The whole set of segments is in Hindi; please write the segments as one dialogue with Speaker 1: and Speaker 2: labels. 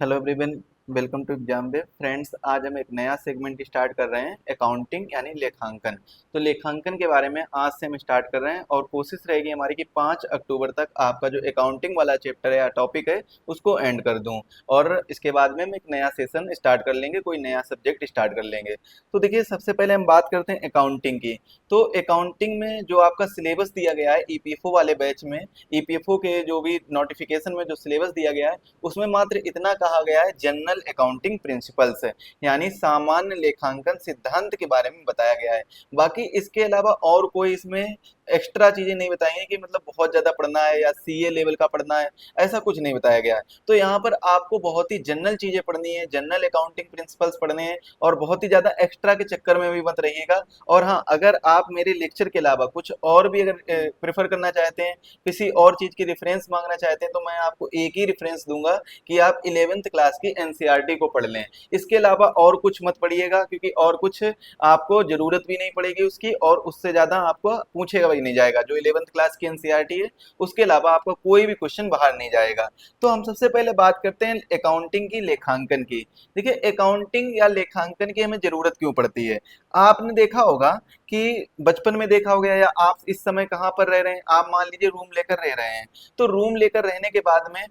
Speaker 1: Hello everyone, welcome to exam way friends. आज हम एक नया सेगमेंट स्टार्ट कर रहे हैं, अकाउंटिंग यानी लेखांकन। तो लेखांकन के बारे में आज से हम स्टार्ट कर रहे हैं और कोशिश रहेगी हमारी कि 5 अक्टूबर तक आपका जो अकाउंटिंग वाला चैप्टर है या टॉपिक है उसको एंड कर दूं। और इसके बाद में हम एक नया सेशन स्टार्ट कर लेंगे, कोई नया सब्जेक्ट स्टार्ट कर लेंगे। तो देखिए, सबसे पहले हम बात करते हैं अकाउंटिंग की। तो अकाउंटिंग में जो आपका सिलेबस दिया गया है ईपीएफओ वाले बैच में, ईपीएफओ के जो भी नोटिफिकेशन में जो सिलेबस दिया गया है उसमें मात्र इतना कहा गया है, जनरल अकाउंटिंग प्रिंसिपल्स है, यानी सामान्य लेखांकन सिद्धांत के बारे में बताया गया है। बाकी इसके अलावा और कोई इसमें एक्स्ट्रा चीजें नहीं बताई हैं कि मतलब बहुत ज्यादा पढ़ना है या सीए लेवल का पढ़ना है, ऐसा कुछ नहीं बताया गया है। तो यहाँ पर आपको बहुत ही जनरल चीजें पढ़नी है, जनरल अकाउंटिंग प्रिंसिपल्स पढ़ने हैं और बहुत ही ज्यादा एक्स्ट्रा के चक्कर में भी मत रहिएगा। और हाँ, अगर आप मेरे लेक्चर के अलावा कुछ और भी अगर प्रेफर करना चाहते हैं, किसी और चीज की रेफरेंस मांगना चाहते हैं, तो मैं आपको एक ही रेफरेंस दूंगा कि आप 11th क्लास की एनसीईआरटी को पढ़ लें। इसके अलावा और कुछ मत पढ़िएगा, क्योंकि और कुछ आपको जरूरत भी नहीं पड़ेगी उसकी, और उससे ज्यादा आपको पूछेगा भी नहीं जाएगा। जो 11th क्लास की एनसीईआरटी है उसके अलावा आपका कोई भी क्वेश्चन बाहर नहीं जाएगा। तो हम सबसे पहले बात करते हैं अकाउंटिंग की, लेखांकन की। देखिए, अकाउंटिंग या लेखांकन की हमें जरूरत क्यों पड़ती है। आपने देखा होगा कि बचपन में देखा होगा, या आप इस समय कहाँ पर रह रहे हैं, आप मान लीजिए रूम लेकर रह रहे हैं। तो रूम लेकर रहने के बाद में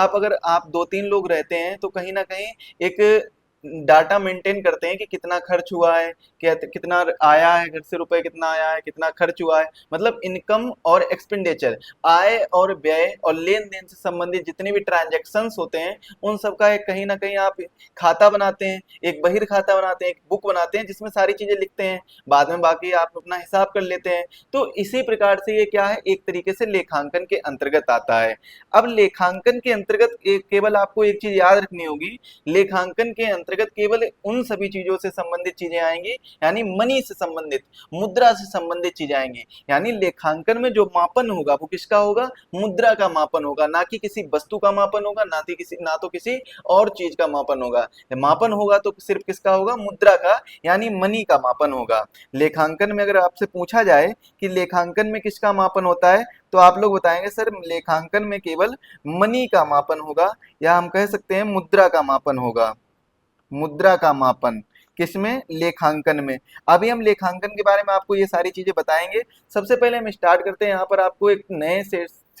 Speaker 1: अगर आप 2-3 लोग रहते हैं तो कहीं ना कहीं एक डाटा मेंटेन करते हैं कि कितना खर्च हुआ है, क्या कितना आया है, घर से रुपए कितना आया है, कितना खर्च हुआ है। मतलब इनकम और एक्सपेंडिचर, आय और व्यय और लेन देन से संबंधित जितने भी ट्रांजेक्शन्स होते हैं उन सब का एक कहीं ना कहीं आप खाता बनाते हैं, एक बहिर खाता बनाते हैं, एक बुक बनाते हैं जिसमें सारी चीजें लिखते हैं। बाद में बाकी आप अपना हिसाब कर लेते हैं। तो इसी प्रकार से ये क्या है, एक तरीके से लेखांकन के अंतर्गत आता है। अब लेखांकन के अंतर्गत केवल आपको एक चीज याद रखनी होगी, लेखांकन के अंतर्गत केवल उन सभी चीजों से संबंधित चीजें आएंगी, यानी मनी से संबंधित, मुद्रा से संबंधित चीजें आएंगी। यानी लेखांकन में जो मापन होगा वो किसका होगा, मुद्रा का मापन होगा, ना कि किसी वस्तु का मापन होगा, ना तो किसी और चीज का मापन होगा। मापन होगा तो सिर्फ किसका होगा, मुद्रा का, यानी मनी का मापन होगा। लेखांकन में अगर आपसे पूछा जाए कि लेखांकन में किसका मापन होता है, तो आप लोग बताएंगे सर लेखांकन में केवल मनी का मापन होगा, या हम कह सकते हैं मुद्रा का मापन होगा। मुद्रा का मापन किसमें, लेखांकन में। अभी हम लेखांकन के बारे में आपको ये सारी चीजें बताएंगे। सबसे पहले हम स्टार्ट करते हैं यहाँ पर आपको एक नए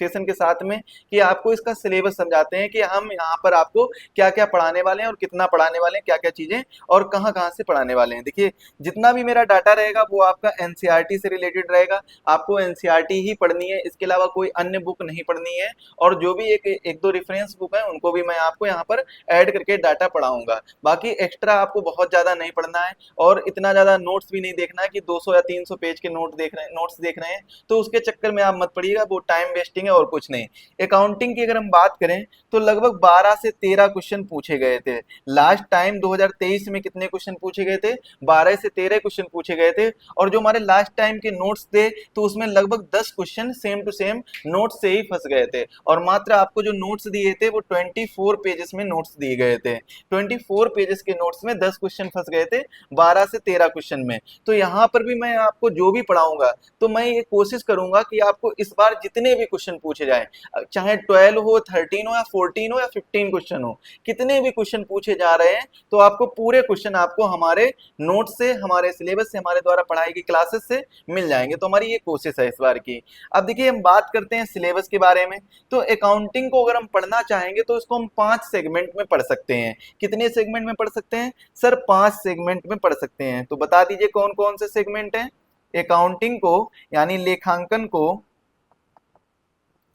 Speaker 1: सेशन के साथ में, कि आपको इसका सिलेबस समझाते हैं कि हम यहाँ पर आपको क्या क्या पढ़ाने वाले हैं और कितना पढ़ाने वाले हैं, क्या क्या चीजें और कहाँ कहाँ से पढ़ाने वाले हैं। देखिए, जितना भी मेरा डाटा रहेगा वो आपका एनसीईआरटी से रिलेटेड रहेगा। आपको एनसीईआरटी ही पढ़नी है, इसके अलावा कोई अन्य बुक नहीं पढ़नी है। और जो भी एक दो रेफरेंस बुक है उनको भी मैं आपको यहाँ पर ऐड करके डाटा पढ़ाऊंगा। बाकी एक्स्ट्रा आपको बहुत ज्यादा नहीं पढ़ना है, और इतना ज्यादा नोट्स भी नहीं देखना है कि 200 या 300 पेज के नोट्स देख रहे हैं, तो उसके चक्कर में आप मत पड़िएगा, वो टाइम वेस्टिंग है और कुछ नहीं। अकाउंटिंग की अगर हम बात करें तो लगभग 12 से 13 क्वेश्चन पूछे गए थे। लास्ट टाइम 2023 में कितने क्वेश्चन पूछे गए थे, 12 से 13 क्वेश्चन पूछे गए थे। और जो हमारे लास्ट टाइम के नोट्स थे तो उसमें लगभग 10 question same to same notes से ही फंस गए थे। और मात्र आपको जो नोट्स दिए थे वो 24 पेजेस में नोट्स दिए गए थे। 24 पेजेस के नोट्स में 10 क्वेश्चन फंस गए थे 12 से 13 क्वेश्चन में। तो यहाँ पर भी मैं आपको जो भी पढ़ाऊंगा तो मैं ये कोशिश करूंगा कि आपको इस बार जितने भी क्वेश्चन पूछे जाए, चाहे 12 हो, 13 हो या 14 हो या 15 क्वेश्चन हो, कितने भी क्वेश्चन पूछे जा रहे हैं तो आपको पूरे क्वेश्चन आपको हमारे नोट से, हमारे सिलेबस से, हमारे द्वारा पढ़ाई की क्लासेस से मिल जाएंगे। तो हमारी ये कोशिश है इस बार की। अब देखिए, हम बात करते हैं सिलेबस के बारे में। तो अकाउंटिंग को अगर हम पढ़ना चाहेंगे तो इसको हम 5 सेगमेंट में पढ़ सकते हैं। कितने सेगमेंट में पढ़ सकते हैं सर, 5 सेगमेंट में पढ़ सकते हैं। तो बता दीजिए कौन कौन से सेगमेंट हैं। अकाउंटिंग को यानी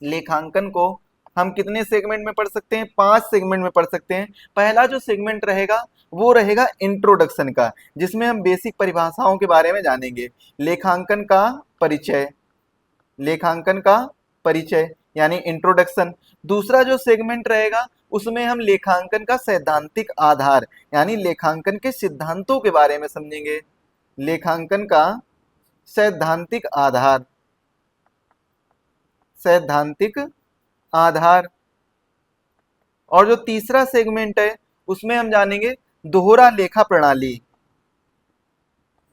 Speaker 1: लेखांकन को हम कितने सेगमेंट में पढ़ सकते हैं, 5 सेगमेंट में पढ़ सकते हैं। पहला जो सेगमेंट रहेगा वो रहेगा इंट्रोडक्शन का, जिसमें हम बेसिक परिभाषाओं के बारे में जानेंगे। लेखांकन का परिचय, लेखांकन का परिचय यानी इंट्रोडक्शन। दूसरा जो सेगमेंट रहेगा उसमें हम लेखांकन का सैद्धांतिक आधार यानी लेखांकन के सिद्धांतों के बारे में समझेंगे। लेखांकन का सैद्धांतिक आधार, सैद्धांतिक आधार। और जो तीसरा सेगमेंट है उसमें हम जानेंगे दोहरा लेखा प्रणाली,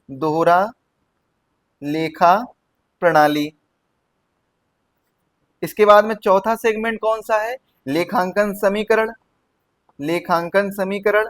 Speaker 1: दोहरा लेखा प्रणाली। इसके बाद में चौथा सेगमेंट कौन सा है, लेखांकन समीकरण, लेखांकन समीकरण।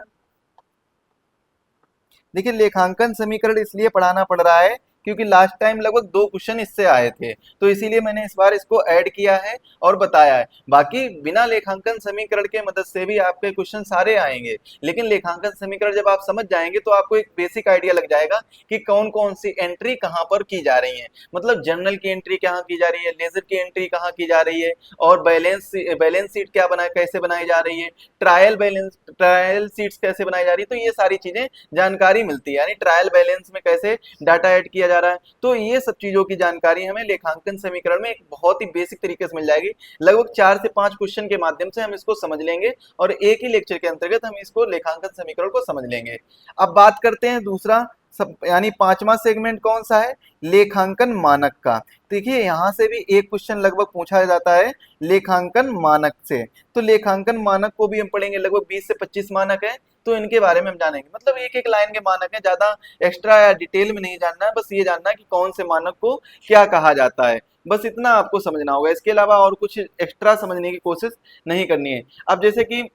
Speaker 1: देखिए लेखांकन समीकरण इसलिए पढ़ाना पड़ रहा है क्योंकि लास्ट टाइम लगभग 2 क्वेश्चन इससे आए थे, तो इसीलिए मैंने इस बार इसको ऐड किया है और बताया है। बाकी बिना लेखांकन समीकरण के मदद से भी आपके क्वेश्चन सारे आएंगे, लेकिन लेखांकन समीकरण जब आप समझ जाएंगे तो आपको एक बेसिक आइडिया लग जाएगा कि कौन कौन सी एंट्री कहाँ पर की जा रही है। मतलब जर्नल की एंट्री कहाँ की जा रही है, लेजर की एंट्री कहाँ की जा रही है, और बैलेंस बैलेंस शीट क्या कैसे बनाई जा रही है, ट्रायल शीट्स कैसे बनाई जा रही है। तो ये सारी चीजें जानकारी मिलती है, यानी ट्रायल बैलेंस में कैसे डाटा ऐड किया जा रहा है। तो ये सब चीजों की जानकारी हमें लेखांकन समीकरण में एक बहुत ही बेसिक तरीके से मिल जाएगी। लगभग 4 से 5 क्वेश्चन के माध्यम से हम इसको समझ लेंगे और एक ही लेक्चर के अंतर्गत हम इसको लेखांकन समीकरण को समझ लेंगे। अब बात करते हैं दूसरा सब, यानी 5वां सेगमेंट कौन सा है, लेखांकन मानक का। देखिए यहां से भी एक क्वेश्चन लगभग पूछा जाता है लेखांकन मानक से। तो लेखांकन मानक को भी हम पढ़ेंगे, लगभग 20 से 25 मानक है, तो इनके बारे में हम जानेंगे। मतलब एक एक लाइन के मानक है, ज्यादा एक्स्ट्रा या डिटेल में नहीं जानना है, बस ये जानना है कि कौन से मानक को क्या कहा जाता है, बस इतना आपको समझना होगा। इसके अलावा और कुछ एक्स्ट्रा समझने की कोशिश नहीं करनी है। अब जैसे कि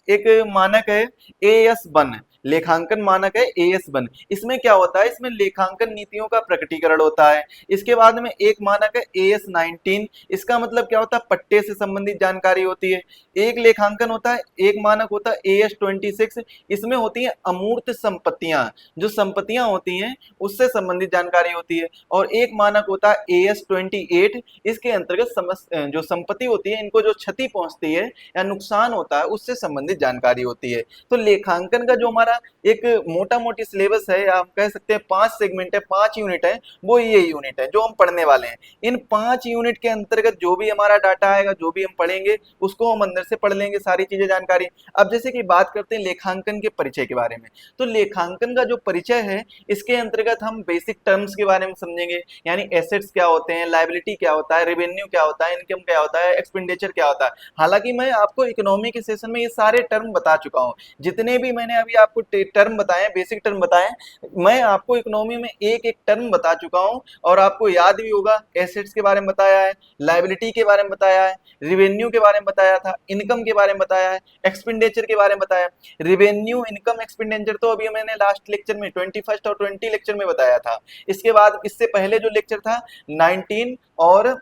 Speaker 1: एक मानक है AS1, लेखांकन मानक है AS1। इसमें क्या होता है, इसमें लेखांकन नीतियों का प्रकटीकरण होता है। इसके बाद में एक मानक है AS19, इसका मतलब क्या होता है, पट्टे से संबंधित जानकारी होती है। एक लेखांकन होता है, एक मानक होता है AS26, इसमें होती है अमूर्त संपत्तियां, जो संपत्तियां होती हैं उससे संबंधित जानकारी होती है। और एक मानक होता है AS28, इसके अंतर्गत जो संपत्ति होती है इनको जो क्षति पहुंचती है या नुकसान होता है उससे संबंधित जानकारी होती है। तो लेखांकन का जो हमारा एक मोटा मोटी सिलेबस है, आप कह सकते हैं 5 सेगमेंट है, 5 यूनिट है, वो ये यूनिट है जो हम पढ़ने वाले हैं। इन 5 यूनिट के अंतर्गत जो भी हमारा डाटा आएगा, जो भी हम पढ़ेंगे उसको हम अंदर से पढ़ लेंगे, सारी चीजें जानकारी। अब जैसे कि बात करते हैं लेखांकन के परिचय के बारे में, तो लेखांकन का जो परिचय है इसके अंतर्गत हम बेसिक टर्म्स के बारे में समझेंगे, यानी एसेट्स क्या होते हैं, लायबिलिटी क्या होता है, रेवेन्यू क्या होता है, इनकम क्या होता है, एक्सपेंडिचर क्या होता है। हालांकि मैं आपको इकोनॉमी के सेशन में ये सारे टर्म बता चुका हूँ, जितने भी मैंने अभी आपको टर्म बताए, बेसिक टर्म बताए, मैं आपको इकोनॉमी में एक एक टर्म बता चुका हूँ और आपको याद भी होगा। एसेट्स के बारे में बताया है, लायबिलिटी के बारे में बताया है, रिवेन्यू के बारे में बताया था, इनकम के बारे में बताया है, एक्सपेंडिचर के बारे में बताया। रिवेन्यू, इनकम, एक्सपेंडिचर तो अभी मैंने लास्ट लेक्चर में 21 और 20 लेक्चर में बताया था। इसके बाद इससे पहले जो लेक्चर था 19 और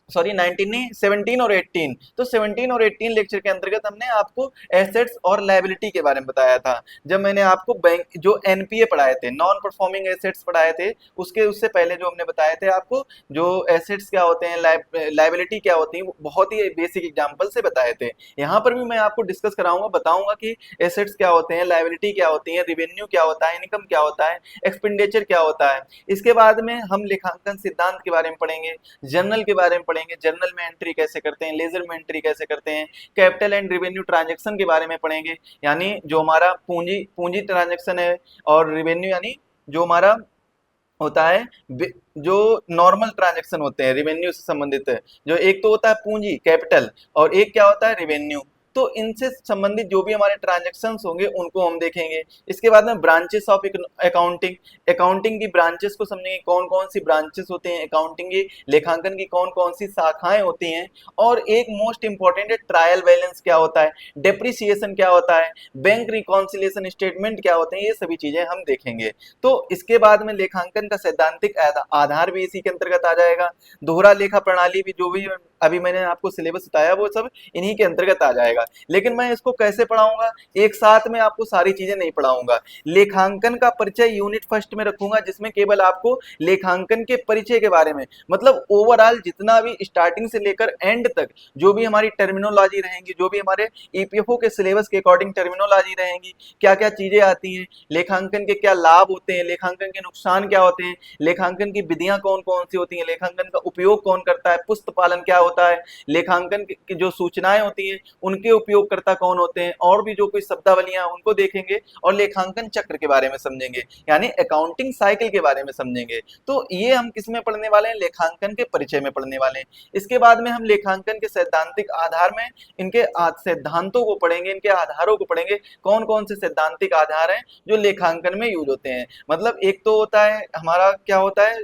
Speaker 1: 19 नहीं, 17 और 18, तो 17 और 18 लेक्चर के अंतर्गत हमने आपको एसेट्स और लायबिलिटी के बारे में बताया था। जब मैंने आपको बैंक जो एनपीए पढ़ाए थे, नॉन परफॉर्मिंग एसेट्स पढ़ाए थे, उससे पहले जो हमने बताए थे आपको जो एसेट्स क्या होते हैं, लायबिलिटी क्या होती है, वो बहुत ही बेसिक एग्जांपल से बताए थे। यहाँ पर भी मैं आपको डिस्कस कराऊंगा, बताऊंगा कि एसेट्स क्या होते हैं, लायबिलिटी क्या होती है, रिवेन्यू क्या होता है, इनकम क्या होता है, एक्सपेंडिचर क्या होता है। इसके बाद में हम लेखांकन सिद्धांत के बारे में पढ़ेंगे, जर्नल के बारे में पढ़ेंगे, जर्नल में एंट्री कैसे करते हैं, लेजर में एंट्री कैसे करते हैं, कैपिटल एंड रेवेन्यू ट्रांजैक्शन के बारे में पढ़ेंगे, यानी जो हमारा पूंजी पूंजी ट्रांजैक्शन है, और रेवेन्यू यानी जो हमारा होता है, जो नॉर्मल ट्रांजैक्शन होते हैं रेवेन्यू से संबंधित है, जो एक तो होता है पूंजी कैपिटल और एक क्या होता है रेवेन्यू। तो इनसे संबंधित जो भी हमारे ट्रांजैक्शंस होंगे उनको हम देखेंगे। इसके बाद में ब्रांचेस ऑफ अकाउंटिंग, अकाउंटिंग की ब्रांचेस को समझेंगे, कौन कौन सी ब्रांचेस होते हैं अकाउंटिंग की, लेखांकन की कौन कौन सी शाखाएं होती हैं। और एक मोस्ट इंपॉर्टेंट है ट्रायल बैलेंस क्या होता है, डेप्रिसिएशन क्या होता है, बैंक रिकॉन्सिलिएशन स्टेटमेंट क्या होते हैं, ये सभी चीजें हम देखेंगे। तो इसके बाद में लेखांकन का सैद्धांतिक आधार भी इसी के अंतर्गत आ जाएगा। दोहरा लेखा प्रणाली भी, जो भी अभी मैंने आपको सिलेबस बताया वो सब इन्हीं के अंतर्गत आ जाएगा। लेकिन मैं इसको कैसे पढ़ाऊंगा, एक साथ में आपको सारी चीजें नहीं पढ़ाऊंगा। लेखांकन का परिचय यूनिट फर्स्ट में रखूंगा, जिसमें केवल आपको लेखांकन के परिचय के बारे में, मतलब ओवरऑल जितना भी स्टार्टिंग से लेकर एंड तक जो भी हमारी टर्मिनोलॉजी रहेंगी, जो भी हमारे ईपीएफओ के सिलेबस के अकॉर्डिंग टर्मिनोलॉजी रहेंगी, क्या क्या चीजें आती हैं, लेखांकन के क्या लाभ होते हैं, लेखांकन के नुकसान क्या होते हैं, लेखांकन की विधियां कौन कौन सी होती हैं, लेखांकन का उपयोग कौन करता है, पुस्त पालन क्या होता है, लेखांकन की जो सूचनाएं होती हैं उनके उपयोगकर्ता कौन होते हैं, और भी जो कोई शब्दावलियां उनको देखेंगे, और लेखांकन चक्र के बारे में समझेंगे, यानी अकाउंटिंग साइकिल के बारे में समझेंगे। तो ये हम किस में पढ़ने वाले हैं, लेखांकन के परिचय में पढ़ने वाले हैं। इसके बाद में हम लेखांकन के सैद्धांतिक आधार में इनके सिद्धांतों को पढ़ेंगे, इनके आधारों को पढ़ेंगे, कौन कौन से सैद्धांतिक आधार हैं जो लेखांकन में यूज होते हैं। मतलब एक तो होता है हमारा क्या होता है,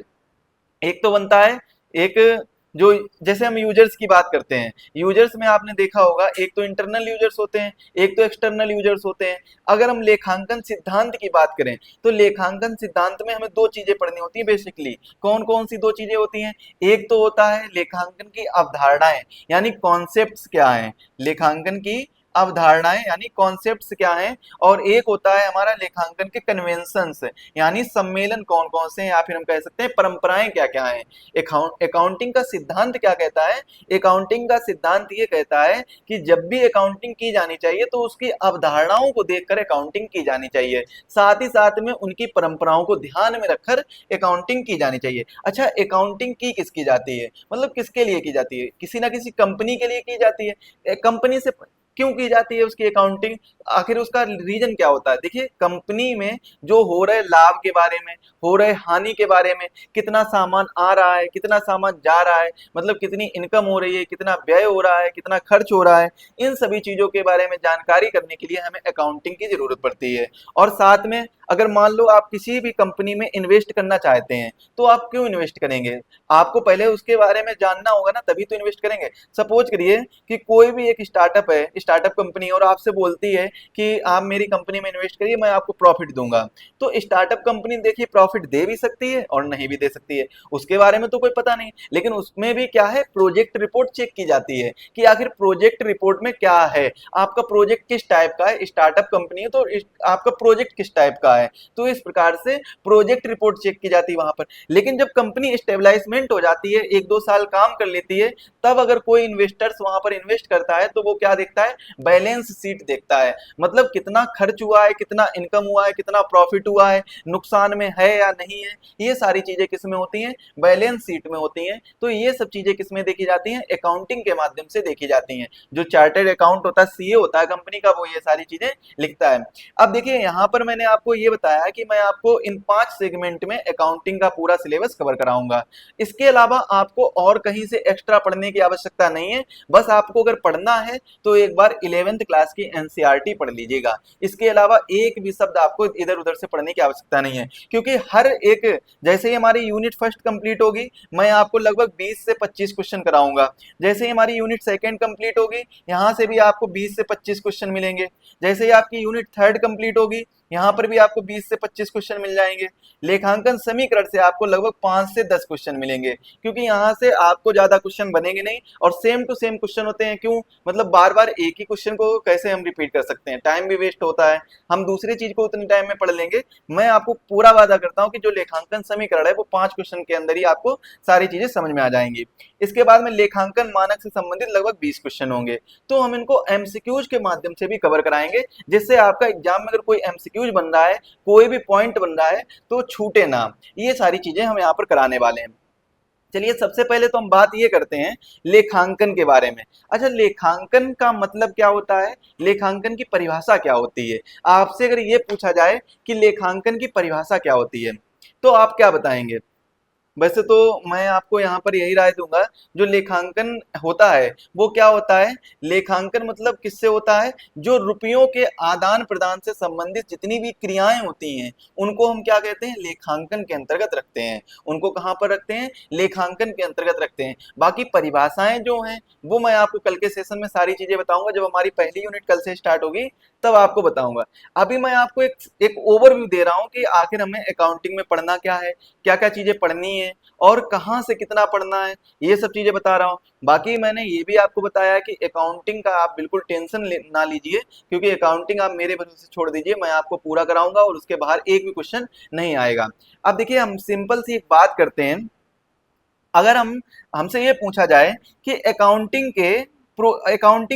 Speaker 1: एक तो बनता है एक जो जैसे हम यूजर्स की बात करते हैं, यूजर्स में आपने देखा होगा एक तो इंटरनल यूजर्स होते हैं, एक तो एक्सटर्नल यूजर्स होते हैं। अगर हम लेखांकन सिद्धांत की बात करें तो लेखांकन सिद्धांत में हमें दो चीजें पढ़नी होती है बेसिकली। कौन कौन सी दो चीजें होती हैं? एक तो होता है लेखांकन की अवधारणाएं, यानी कॉन्सेप्ट्स क्या हैं, लेखांकन की अवधारणाएं यानी कॉन्सेप्ट्स क्या हैं। और एक होता है हमारा लेखांकन के कन्वेंशंस, यानी सम्मेलन कौन कौन से हैं, या फिर हम कह सकते हैं परंपराएं क्या क्या हैं। अकाउंटिंग का सिद्धांत क्या कहता है? अकाउंटिंग का सिद्धांत ये कहता है कि जब भी अकाउंटिंग की जानी चाहिए तो उसकी अवधारणाओं को देखकर अकाउंटिंग की जानी चाहिए, साथ ही साथ में उनकी परंपराओं को ध्यान में रखकर अकाउंटिंग की जानी चाहिए। अच्छा, अकाउंटिंग की किसकी जाती है, मतलब किसके लिए की जाती है? किसी ना किसी कंपनी के लिए की जाती है। कंपनी से क्यों की जाती है उसकी अकाउंटिंग? आखिर उसका रीजन क्या होता है? देखिए, कंपनी में जो हो रहे लाभ के बारे में, हो रहे हानि के बारे में, कितना सामान आ रहा है, कितना सामान जा रहा है, मतलब कितनी इनकम हो रही है, कितना व्यय हो रहा है, कितना खर्च हो रहा है, इन सभी चीजों के बारे में जानकारी करने के लिए हमें अकाउंटिंग की जरूरत पड़ती है। और साथ में अगर मान लो आप किसी भी कंपनी में इन्वेस्ट करना चाहते हैं, तो आप क्यों इन्वेस्ट करेंगे? आपको पहले उसके बारे में जानना होगा ना, तभी तो इन्वेस्ट करेंगे। सपोज करिए कि कोई भी एक स्टार्टअप है, स्टार्टअप कंपनी, और आपसे बोलती है कि आप मेरी कंपनी में इन्वेस्ट करिए, मैं आपको प्रॉफिट दूंगा। तो स्टार्टअप कंपनी देखिए प्रॉफिट दे भी सकती है और नहीं भी दे सकती है, उसके बारे में तो कोई पता नहीं। लेकिन उसमें भी क्या है, प्रोजेक्ट रिपोर्ट चेक की जाती है कि आखिर प्रोजेक्ट रिपोर्ट में क्या है, आपका प्रोजेक्ट किस टाइप का है। स्टार्टअप कंपनी है तो आपका प्रोजेक्ट किस टाइप का है, तो इस प्रकार से प्रोजेक्ट रिपोर्ट चेक की जाती है वहां पर। लेकिन जब कंपनी स्टेबलाइजमेंट हो जाती है, एक दो साल काम कर लेती है, तब अगर कोई इन्वेस्टर्स वहां पर इन्वेस्ट करता है तो वो क्या देखता है? बैलेंस शीट देखता है, मतलब कितना खर्च हुआ है, कितना इनकम हुआ है, कितना प्रॉफिट हुआ है, नुकसान में है या नहीं है। ये सारी चीजें किस में होती हैं? बैलेंस शीट में होती हैं। तो ये सब चीजें किस में देखी जाती हैं? अकाउंटिंग के माध्यम से देखी जाती हैं। जो चार्टर्ड अकाउंट होता है, सीए होता है कंपनी का, वो ये सारी चीजें लिखता है। अब देखिए, यहाँ पर मैंने आपको ये बताया कि मैं आपको इन 5 सेगमेंट में अकाउंटिंग का पूरा सिलेबस कवर कराऊंगा। इसके अलावा आपको और कहीं से एक्स्ट्रा पढ़ने की आवश्यकता नहीं है। बस आपको अगर पढ़ना है तो एक बार 11th क्लास की एनसीईआरटी पढ़ लीजिएगा। इसके अलावा एक भी शब्द आपको इधर उधर से पढ़ने की आवश्यकता नहीं है, क्योंकि हर एक, जैसे ही हमारी यूनिट फर्स्ट कंप्लीट होगी, मैं आपको लगभग 20 से 25 क्वेश्चन कराऊंगा। जैसे ही हमारी यूनिट सेकंड कंप्लीट होगी, यहाँ से भी आपको 20 से 25 क्वेश्चन मिलेंगे। जैसे ही आपकी यूनिट थर्ड कंप्लीट होगी, यहाँ पर भी आपको 20 से 25 क्वेश्चन मिल जाएंगे। लेखांकन समीकरण से आपको लगभग 5 से 10 क्वेश्चन मिलेंगे, क्योंकि यहाँ से आपको ज्यादा क्वेश्चन बनेंगे नहीं, और सेम टू सेम क्वेश्चन होते हैं। क्यों? मतलब बार बार एक ही क्वेश्चन को कैसे हम रिपीट कर सकते हैं, टाइम भी वेस्ट होता है, हम दूसरी चीज को उतने टाइम में पढ़ लेंगे। मैं आपको पूरा वादा करता हूँ कि जो लेखांकन समीकरण है वो 5 क्वेश्चन के अंदर ही आपको सारी चीजें समझ में आ जाएंगी। इसके बाद में लेखांकन मानक से संबंधित लगभग 20 क्वेश्चन होंगे, तो हम इनको एमसीक्यूज के माध्यम से भी कवर कराएंगे, जिससे आपका एग्जाम में अगर कोई एमसीक्यूज बन रहा है, कोई भी पॉइंट बन रहा है, तो छूटे ना। ये सारी चीजें हम यहाँ पर कराने वाले हैं। चलिए, सबसे पहले तो हम बात ये करते हैं लेखांकन के बारे में। अच्छा, लेखांकन का मतलब क्या होता है, लेखांकन की परिभाषा क्या होती है? आपसे अगर ये पूछा जाए कि लेखांकन की परिभाषा क्या होती है, तो आप क्या बताएंगे? वैसे तो मैं आपको यहाँ पर यही राय दूंगा, जो लेखांकन होता है वो क्या होता है? लेखांकन मतलब किससे होता है? जो रुपयों के आदान प्रदान से संबंधित जितनी भी क्रियाएं होती हैं, उनको हम क्या कहते हैं? लेखांकन के अंतर्गत रखते हैं। उनको कहाँ पर रखते हैं? लेखांकन के अंतर्गत रखते हैं। बाकी परिभाषाएं जो हैं वो मैं आपको कल के सेशन में सारी चीजें बताऊंगा, जब हमारी पहली यूनिट कल से स्टार्ट होगी तब आपको बताऊंगा। अभी मैं आपको एक ओवरव्यू दे रहा हूँ कि आखिर हमें अकाउंटिंग में पढ़ना क्या है, क्या क्या चीजें पढ़नी है, और कहाँ से कितना पढ़ना है, ये सब चीजें बता रहा हूँ। बाकी मैंने ये भी आपको बताया कि अकाउंटिंग का आप बिल्कुल टेंशन ना लीजिए, क्योंकि अकाउंटिंग आप मेरे भरोसे छोड़ दीजिए, मैं आपको पूरा कराऊंगा और उसके बाहर एक भी क्वेश्चन नहीं आएगा। अब देखिए, हम सिंपल सी एक बात करते हैं। अगर हमसे ये पूछा जाए कि अकाउंटिंग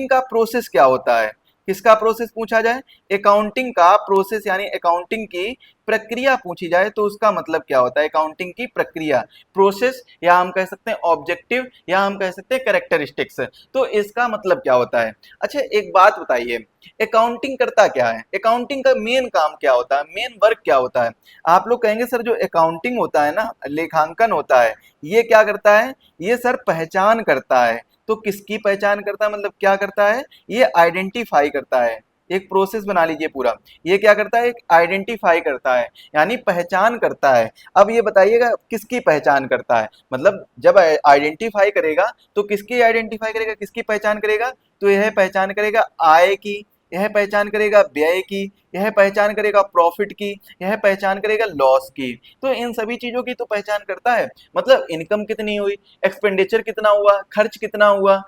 Speaker 1: का प्रोसेस क्या होता है, किसका प्रोसेस पूछा जाए? अकाउंटिंग का प्रोसेस, यानी अकाउंटिंग की प्रक्रिया पूछी जाए, तो उसका मतलब क्या होता है? अकाउंटिंग की प्रक्रिया, प्रोसेस, या हम कह सकते हैं ऑब्जेक्टिव, या हम कह सकते हैं कैरेक्टरिस्टिक्स। तो इसका मतलब क्या होता है? अच्छा, एक बात बताइए, अकाउंटिंग करता क्या है? अकाउंटिंग का मेन काम क्या होता है, मेन वर्क क्या होता है? आप लोग कहेंगे सर, जो अकाउंटिंग होता है ना, लेखांकन होता है, ये क्या करता है? ये सर पहचान करता है। तो किसकी पहचान करता है, मतलब क्या करता है? ये आइडेंटिफाई करता है। एक प्रोसेस बना लीजिए पूरा। ये क्या करता है, एक आइडेंटिफाई करता है, यानी पहचान करता है। अब ये बताइएगा किसकी पहचान करता है, मतलब जब आइडेंटिफाई करेगा तो किसकी आइडेंटिफाई करेगा, किसकी पहचान करेगा, तो यह पहचान करेगा आय की, यह पहचान करेगा व्यय की, यह पहचान करेगा प्रॉफिट की, यह पहचान करेगा लॉस की। तो इन सभी चीजों की तो पहचान करता है, मतलब इनकम कितनी हुई, एक्सपेंडिचर कितना हुआ, खर्च कितना हुआ,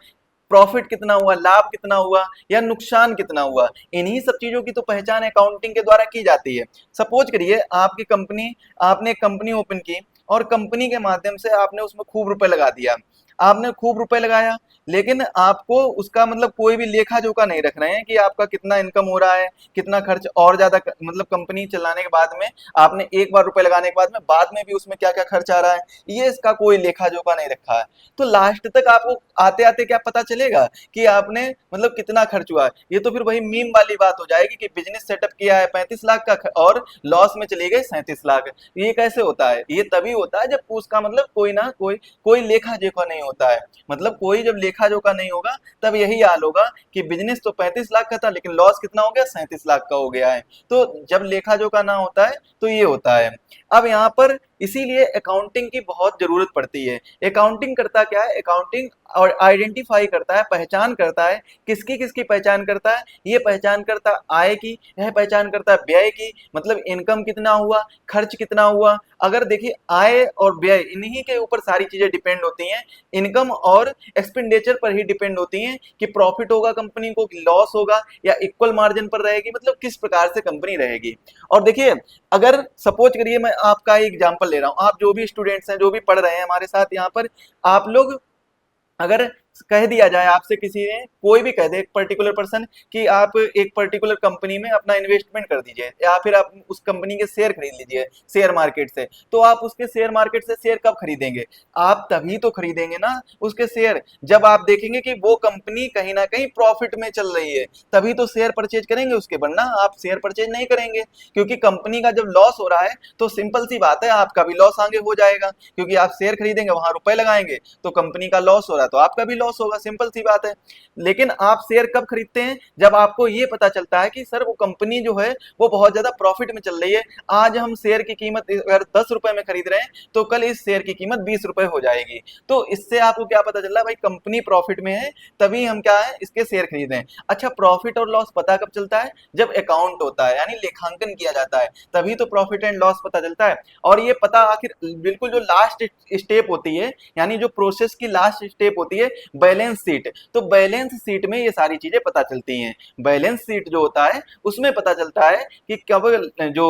Speaker 1: प्रॉफिट कितना हुआ, लाभ कितना हुआ या नुकसान कितना हुआ, इन्हीं सब चीजों की तो पहचान अकाउंटिंग के द्वारा की जाती है। सपोज करिए आपकी कंपनी, आपने एक कंपनी ओपन की और कंपनी के माध्यम से आपने उसमें खूब रुपए लगा दिया, आपने खूब रुपए लगाया, लेकिन आपको उसका मतलब कोई भी लेखा जोखा नहीं रख रहे हैं कि आपका कितना इनकम हो रहा है, कितना खर्च और ज्यादा मतलब कंपनी चलाने के बाद में आपने एक बार रुपए लगाने के बाद में भी उसमें क्या क्या खर्च आ रहा है, ये इसका कोई लेखा जोखा नहीं रखा है। तो लास्ट तक आपको आते आते क्या पता चलेगा कि आपने मतलब कितना खर्च हुआ है। ये तो फिर वही मीम वाली बात हो जाएगी कि बिजनेस सेटअप किया है 35 लाख का और लॉस में चले गए 37 लाख। ये कैसे होता है, ये तभी होता है जब उसका मतलब कोई ना कोई कोई लेखा जोखा नहीं होता है। मतलब कोई जब लेखा जोखा नहीं होगा तब यही हाल होगा कि बिजनेस तो 35 लाख का था लेकिन लॉस कितना हो गया, 37 लाख का हो गया है। तो जब लेखा जोखा ना होता है तो ये होता है। अब यहाँ पर इसीलिए अकाउंटिंग की बहुत जरूरत पड़ती है। अकाउंटिंग करता क्या है, अकाउंटिंग और आइडेंटिफाई करता है, पहचान करता है, किसकी किसकी पहचान करता है, ये पहचान करता है आय की, यह पहचान करता है व्यय की, मतलब इनकम कितना हुआ, खर्च कितना हुआ। अगर देखिए आय और व्यय इन्हीं के ऊपर सारी चीजें डिपेंड होती हैं, इनकम और एक्सपेंडिचर पर ही डिपेंड होती हैं कि प्रॉफिट होगा कंपनी को, लॉस होगा या इक्वल मार्जिन पर रहेगी, मतलब किस प्रकार से कंपनी रहेगी। और देखिए अगर सपोज करिए मैं आपका एग्जांपल ले रहा हूं, आप जो भी स्टूडेंट्स हैं जो भी पढ़ रहे हैं हमारे साथ यहाँ पर, आप लोग अगर कह दिया जाए आपसे, किसी ने कोई भी कह दे एक पर्टिकुलर पर्सन कि आप एक पर्टिकुलर कंपनी में अपना इन्वेस्टमेंट कर दीजिए या फिर आप उस कंपनी के शेयर खरीद लीजिए शेयर मार्केट से, तो आप उसके शेयर मार्केट से शेयर कब खरीदेंगे, आप तभी तो खरीदेंगे ना उसके शेयर जब आप देखेंगे कि वो कंपनी कहीं ना कहीं प्रॉफिट में चल रही है, तभी तो शेयर परचेज करेंगे उसके, वरना आप शेयर परचेज नहीं करेंगे। क्योंकि कंपनी का जब लॉस हो रहा है तो सिंपल सी बात है आपका भी लॉस आगे हो जाएगा, क्योंकि आप शेयर खरीदेंगे वहां रुपए लगाएंगे तो कंपनी का लॉस हो रहा है तो आपका भी लॉस होगा, सिंपल सी बात है। लेकिन आप शेयर कब खरीदते हैं, जब आपको ये पता चलता है कि सर वो कंपनी जो है वो बहुत ज्यादा प्रॉफिट में चल रही है, आज हम शेयर की कीमत अगर 10 रुपए में खरीद रहे हैं तो कल इस शेयर की कीमत 20 रुपए हो जाएगी। तो इससे आपको क्या पता चल रहा है, भाई कंपनी प्रॉफिट में है तभी हम क्या है इसके शेयर खरीदें। अच्छा प्रॉफिट और लॉस पता कब चलता है, जब अकाउंट होता है यानी लेखांकन किया जाता है, तभी तो प्रॉफिट एंड लॉस पता चलता है। और ये पता आखिर बिल्कुल जो लास्ट स्टेप होती है, यानी जो प्रोसेस की लास्ट स्टेप होती है बैलेंस शीट, तो बैलेंस शीट में ये सारी चीजें पता चलती हैं। बैलेंस शीट जो होता है उसमें पता चलता है कि कब जो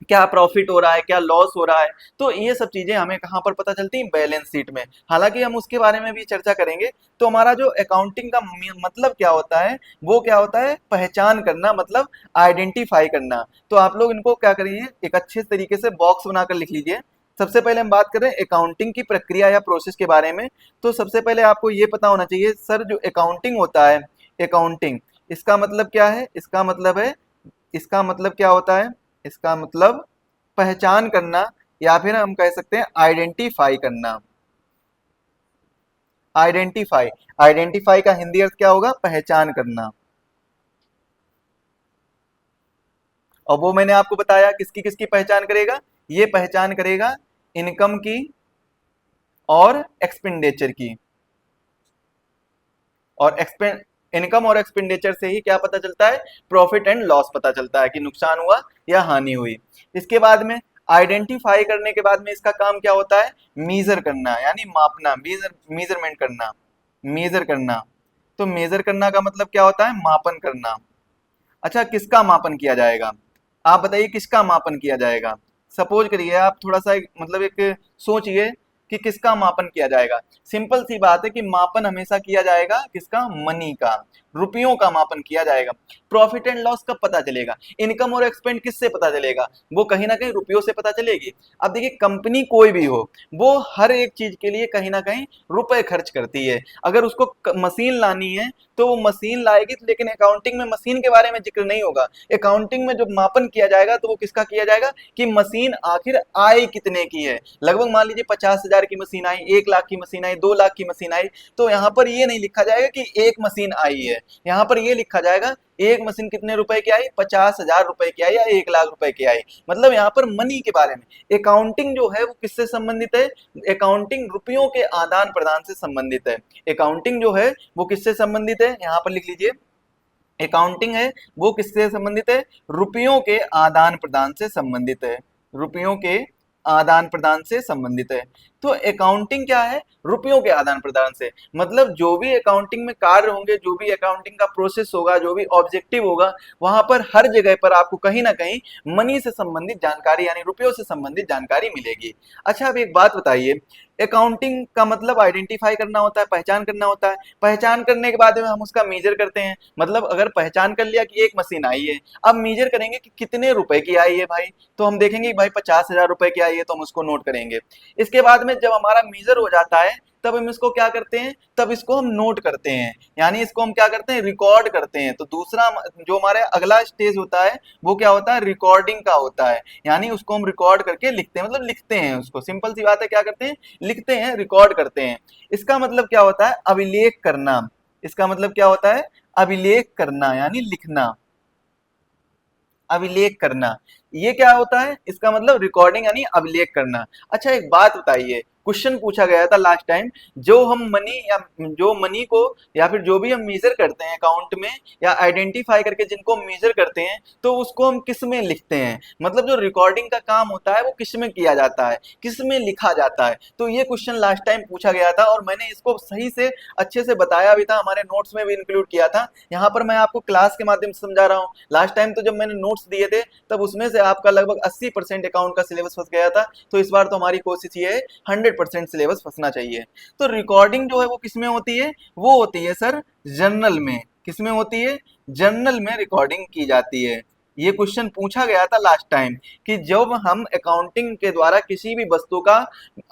Speaker 1: क्या प्रॉफिट हो रहा है, क्या लॉस हो रहा है। तो ये सब चीजें हमें कहाँ पर पता चलती हैं, बैलेंस शीट में। हालांकि हम उसके बारे में भी चर्चा करेंगे। तो हमारा जो अकाउंटिंग का मतलब क्या होता है, वो क्या होता है, पहचान करना, मतलब आइडेंटिफाई करना। तो आप लोग इनको क्या करिए, एक अच्छे तरीके से बॉक्स बनाकर लिख लीजिए। सबसे पहले हम बात करें अकाउंटिंग की प्रक्रिया या प्रोसेस के बारे में। तो सबसे पहले आपको ये पता होना चाहिए सर, जो अकाउंटिंग होता है, अकाउंटिंग इसका मतलब क्या है, इसका मतलब है, इसका मतलब क्या होता है, इसका मतलब पहचान करना, या फिर हम कह सकते हैं आइडेंटिफाई करना। आइडेंटिफाई, आइडेंटिफाई का हिंदी अर्थ क्या होगा, पहचान करना। और वो मैंने आपको बताया किसकी किसकी पहचान करेगा, ये पहचान करेगा इनकम की और एक्सपेंडिचर की। और इनकम और एक्सपेंडिचर से ही क्या पता चलता है, प्रॉफिट एंड लॉस पता चलता है कि नुकसान हुआ या हानि हुई। इसके बाद में आइडेंटिफाई करने के बाद में इसका काम क्या होता है, मीजर करना, यानी मापना, मेजरमेंट करना, मेजर करना। तो मेजर करना का मतलब क्या होता है, मापन करना। अच्छा किसका मापन किया जाएगा, आप बताइए किसका मापन किया जाएगा। सपोज करिए आप थोड़ा सा मतलब एक सोचिए कि किसका मापन किया जाएगा। सिंपल सी बात है कि मापन हमेशा किया जाएगा किसका, मनी का, रुपयों का मापन किया जाएगा। प्रॉफिट एंड लॉस कब पता चलेगा, इनकम और एक्सपेंड किससे पता चलेगा, वो कहीं ना कहीं रुपयों से पता चलेगी। अब देखिए कंपनी कोई भी हो, वो हर एक चीज के लिए कहीं ना कहीं रुपए खर्च करती है। अगर उसको मशीन लानी है तो वो मशीन लाएगी, लेकिन अकाउंटिंग में मशीन के बारे में जिक्र नहीं होगा। अकाउंटिंग में जब मापन किया जाएगा तो वो किसका किया जाएगा कि मशीन आखिर आई कितने की है। लगभग मान लीजिए 50,000 की मशीन आई, 1 लाख की मशीन आई, 2 लाख की मशीन आई, तो यहाँ पर ये नहीं लिखा जाएगा कि एक मशीन आई है, यहाँ पर ये लिखा जाएगा एक मशीन कितने रुपए की आई, 50,000 रुपए की आई या 1 लाख रुपए की आई। मतलब यहाँ पर मनी के बारे में अकाउंटिंग जो है वो किससे संबंधित है, अकाउंटिंग रुपयों के आदान प्रदान से संबंधित है। अकाउंटिंग जो है वो किससे संबंधित है, यहाँ पर लिख लीजिए, अकाउंटिंग है वो किससे संबंधित है, रुपयों के आदान प्रदान से संबंधित है, रुपयों के आदान प्रदान से संबंधित है। तो अकाउंटिंग क्या है, रुपयों के आदान प्रदान से, मतलब जो भी अकाउंटिंग में कार्य होंगे, जो भी अकाउंटिंग का प्रोसेस होगा, जो भी ऑब्जेक्टिव होगा, वहां पर हर जगह पर आपको कहीं ना कहीं मनी से संबंधित जानकारी यानी रुपयों से संबंधित जानकारी मिलेगी। अच्छा अब एक बात बताइए, अकाउंटिंग का मतलब आइडेंटिफाई करना होता है, पहचान करना होता है, पहचान करने के बाद में हम उसका मेजर करते हैं। मतलब अगर पहचान कर लिया कि एक मशीन आई है, अब मेजर करेंगे कि कितने रुपए की आई है भाई, तो हम देखेंगे कि भाई 50,000 रुपए की आई है तो हम उसको नोट करेंगे। इसके बाद में जब हमारा मेजर हो जाता है तब हम इसको क्या करते हैं, तब इसको हम नोट करते हैं, यानी इसको हम क्या करते हैं, रिकॉर्ड करते हैं। तो दूसरा जो हमारे अगला स्टेज होता है वो क्या होता है, रिकॉर्डिंग का होता है, यानी उसको हम रिकॉर्ड करके लिखते हैं, मतलब लिखते हैं उसको, सिंपल सी बात है, क्या करते हैं, लिखते हैं, रिकॉर्ड करते हैं। इसका मतलब क्या होता है, अभिलेख करना। इसका मतलब क्या होता है, अभिलेख करना यानी लिखना, अभिलेख करना, ये क्या होता है, इसका मतलब रिकॉर्डिंग यानी अभिलेख करना। अच्छा एक बात बताइए, क्वेश्चन पूछा गया था लास्ट टाइम, जो हम मनी या जो मनी को या फिर जो भी हम मेजर करते हैं अकाउंट में या आइडेंटिफाई करके जिनको हम मेजर करते हैं तो उसको हम किस में लिखते हैं, मतलब जो रिकॉर्डिंग का काम होता है वो किस में किया जाता है, किस में लिखा जाता है। तो ये क्वेश्चन लास्ट टाइम पूछा गया था और मैंने इसको सही से अच्छे से बताया भी था, हमारे नोट्स में भी इंक्लूड किया था। यहाँ पर मैं आपको क्लास के माध्यम से समझा रहा हूँ। लास्ट टाइम तो जब मैंने नोट्स दिए थे तब उसमें से आपका लगभग 80% अकाउंट का सिलेबस फंस गया था, तो इस बार तो हमारी कोशिश ये है 100% सिलेबस फंसना चाहिए। तो रिकॉर्डिंग जो है वो किसमें होती है, वो होती है सर जर्नल में। किसमें होती है, जर्नल में रिकॉर्डिंग की जाती है। ये क्वेश्चन पूछा गया था लास्ट टाइम कि जब हम अकाउंटिंग के द्वारा किसी भी वस्तु का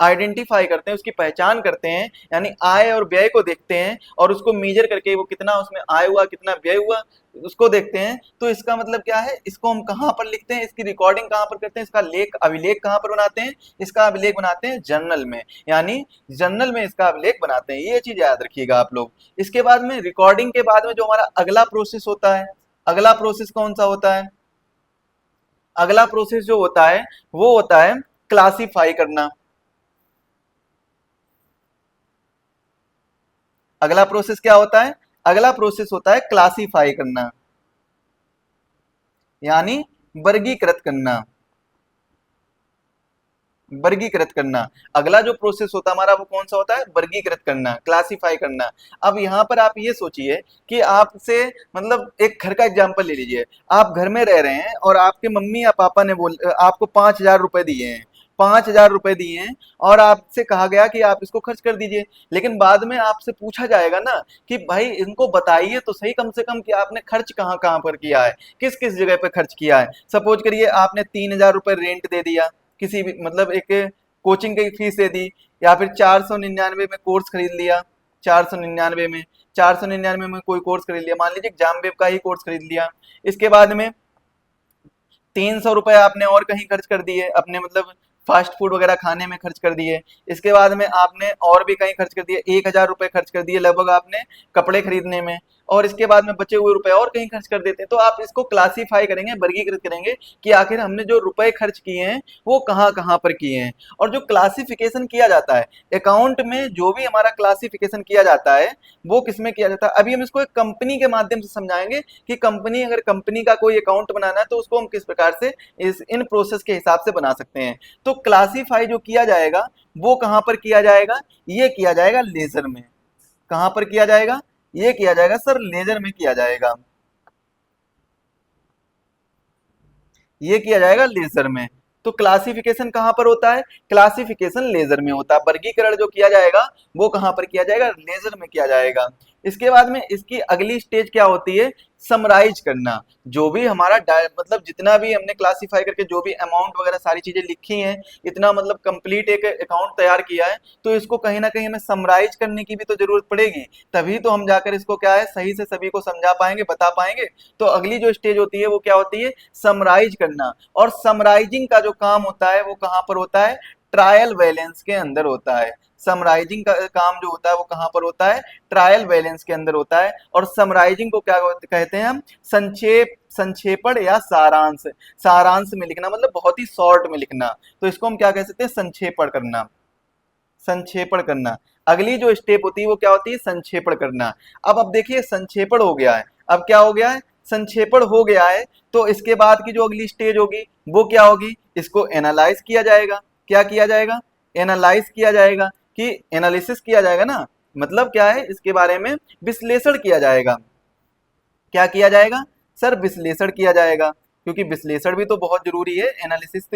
Speaker 1: आइडेंटिफाई करते हैं, उसकी पहचान करते हैं, यानी आय और व्यय को देखते हैं और उसको मेजर करके वो कितना उसमें आय हुआ कितना व्यय हुआ उसको देखते हैं, तो इसका मतलब क्या है, इसको हम कहाँ पर लिखते हैं, इसकी रिकॉर्डिंग कहाँ पर करते हैं, इसका लेख अभिलेख कहाँ पर बनाते हैं, इसका अभिलेख बनाते हैं जर्नल में, यानी जर्नल में इसका अभिलेख बनाते हैं। ये चीज याद रखिएगा आप लोग। इसके बाद में रिकॉर्डिंग के बाद में जो हमारा अगला प्रोसेस होता है, अगला प्रोसेस कौन सा होता है, अगला प्रोसेस जो होता है वो होता है क्लासिफाई करना। अगला प्रोसेस क्या होता है, अगला प्रोसेस होता है क्लासिफाई करना, यानी वर्गीकृत करना, वर्गीकृत करना। अगला जो प्रोसेस होता है हमारा वो कौन सा होता है, वर्गीकृत करना, क्लासिफाई करना। अब यहाँ पर आप ये सोचिए कि आपसे मतलब एक घर का एग्जांपल ले लीजिए, आप घर में रह रहे हैं और आपके मम्मी या पापा ने आपको 5,000 रुपए दिए हैं, 5,000 रुपए दिए हैं और आपसे कहा गया कि आप इसको खर्च कर दीजिए। लेकिन बाद में आपसे पूछा जाएगा ना कि भाई इनको बताइए तो सही कम से कम कि आपने खर्च कहाँ कहाँ पर किया है, किस किस जगह पे खर्च किया है। सपोज करिए आपने 3,000 रुपए रेंट दे दिया, किसी भी मतलब एक कोचिंग की फीस दे दी, या फिर 499 में कोर्स खरीद लिया, 499 में 499 में कोई कोर्स खरीद लिया, मान लीजिए एग्जाम वेब का ही कोर्स खरीद लिया। इसके बाद में 300 रुपए आपने और कहीं खर्च कर दिए, अपने मतलब फास्ट फूड वगैरह खाने में खर्च कर दिए। इसके बाद में आपने और भी कहीं खर्च कर दिए, 1,000 रुपए खर्च कर दिए लगभग आपने कपड़े खरीदने में, और इसके बाद में बचे हुए रुपए और कहीं खर्च कर देते हैं। तो आप इसको क्लासिफाई करेंगे, वर्गीकृत करेंगे कि आखिर हमने जो रुपए खर्च किए हैं वो कहाँ कहाँ पर किए हैं। और जो क्लासिफिकेशन किया जाता है अकाउंट में, जो भी हमारा क्लासिफिकेशन किया जाता है वो किसमें किया जाता है, अभी हम इसको एक कंपनी के माध्यम से समझाएंगे कि कंपनी, अगर कंपनी का कोई अकाउंट बनाना है तो उसको हम किस प्रकार से इन प्रोसेस के हिसाब से बना सकते हैं। तो क्लासिफाई जो किया जाएगा वो कहां पर किया जाएगा, ये किया जाएगा लेजर में। कहां पर किया जाएगा, ये किया जाएगा सर लेजर में किया जाएगा, ये किया जाएगा लेजर में। तो क्लासिफिकेशन कहां पर होता है, क्लासिफिकेशन लेजर में होता है। वर्गीकरण जो किया जाएगा वो कहां पर किया जाएगा, लेजर में किया जाएगा। इसके बाद में इसकी अगली स्टेज क्या होती है, समराइज करना। जो भी हमारा मतलब जितना भी हमने क्लासिफाई करके जो भी अमाउंट वगैरह सारी चीजें लिखी हैं, इतना मतलब कंप्लीट एक अकाउंट तैयार किया है, तो इसको कहीं ना कहीं हमें समराइज करने की भी तो जरूरत पड़ेगी, तभी तो हम जाकर इसको क्या है सही से सभी को समझा पाएंगे, बता पाएंगे। तो अगली जो स्टेज होती है वो क्या होती है, समराइज करना। और समराइजिंग का जो काम होता है वो कहां पर होता है, ट्रायल बैलेंस के अंदर होता है। समराइजिंग का काम जो होता है वो कहाँ पर होता है, ट्रायल बैलेंस के अंदर होता है। और समराइजिंग को क्या कहते हैं हम, संक्षेपण या सारांश। सारांश में लिखना मतलब बहुत ही शॉर्ट में लिखना, तो इसको हम क्या कह सकते हैं, संक्षेपण करना। संक्षेपण करना, अगली जो स्टेप होती है वो क्या होती है, संक्षेपण करना। अब देखिए संक्षेपण हो गया है, अब क्या हो गया है, संक्षेपण हो गया है। तो इसके बाद की जो अगली स्टेज होगी वो क्या होगी, इसको एनालाइज किया जाएगा। क्या किया जाएगा, एनालाइज किया जाएगा, कि एनालिसिस किया जाएगा ना, मतलब क्या है, इसके बारे में विश्लेषण किया जाएगा। क्या किया जाएगा सर, विश्लेषण किया जाएगा, क्योंकि विश्लेषण भी तो बहुत जरूरी है, एनालिसिस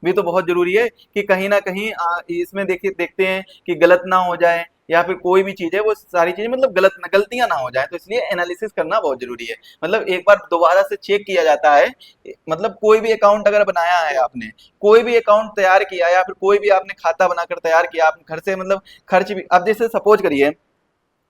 Speaker 1: भी तो बहुत जरूरी है, कि कहीं ना कहीं इसमें देखिए देखते हैं कि गलत ना हो जाए, या फिर कोई भी चीज है वो सारी चीजें मतलब गलतियां ना हो जाए, तो इसलिए एनालिसिस करना बहुत जरूरी है। मतलब एक बार दोबारा से चेक किया जाता है, मतलब कोई भी अकाउंट अगर बनाया है आपने, कोई भी अकाउंट तैयार किया या फिर कोई भी आपने खाता बनाकर तैयार किया, आपने घर से मतलब खर्च भी, अब जैसे सपोज करिए